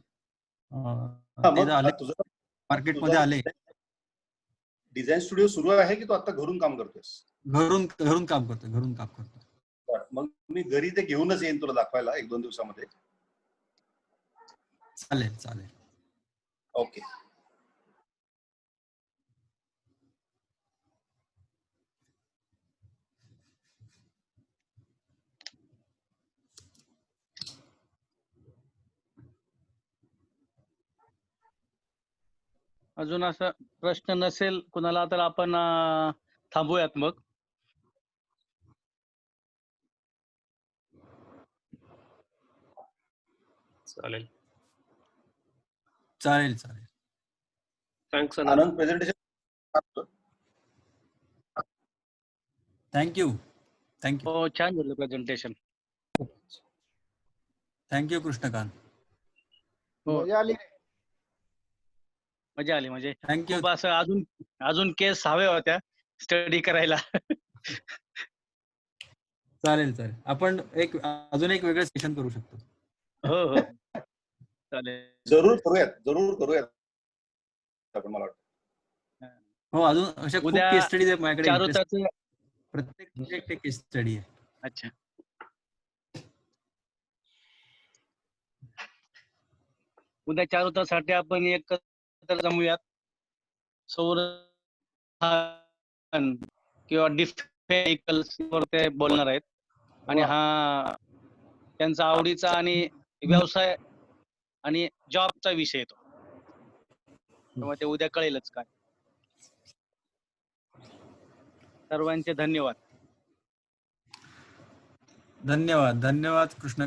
ते जर आले मार्केटमध्ये आले. डिझाईन स्टुडिओ सुरू आहे की तू आता घरून काम करतोयस? घरून काम करतो. मग मी घरी ते घेऊनच येईन तुला दाखवायला 1-2 दिवसामध्ये. चालेल. ओके. अजून असं प्रश्न नसेल कुणाला तर आपण थांबूयात मग. चालेल. थँक्स आनंद. Presentation thank you. हो, छान झालं प्रेझेंटेशन. थँक्यू कृष्णकांत. मजा आली. मजा आली. म्हणजे थँक्यू. खूप असं अजून केस हवे होत्या स्टडी करायला. चालेल. आपण अजून एक वेगळं सेशन करू शकतो. हो चालेल. जरूर करूयात आपण. मला वाटतं हो, अजून अशा खूप केस स्टडीज आहेत माझ्याकडे. प्रत्येक प्रोजेक्ट एक केस स्टडी आहे. अच्छा. उद्या चारुतासाठी आपण एकत्र जमूयात. सौर किंवा डिफेन्स वर ते बोलणार आहेत आणि हा त्यांचा आवडीचा आणि व्यवसाय आणि जॉबचा विषय येतो. तेव्हा ते उद्या कळेलच काय. सर्वांचे धन्यवाद. धन्यवाद कृष्ण.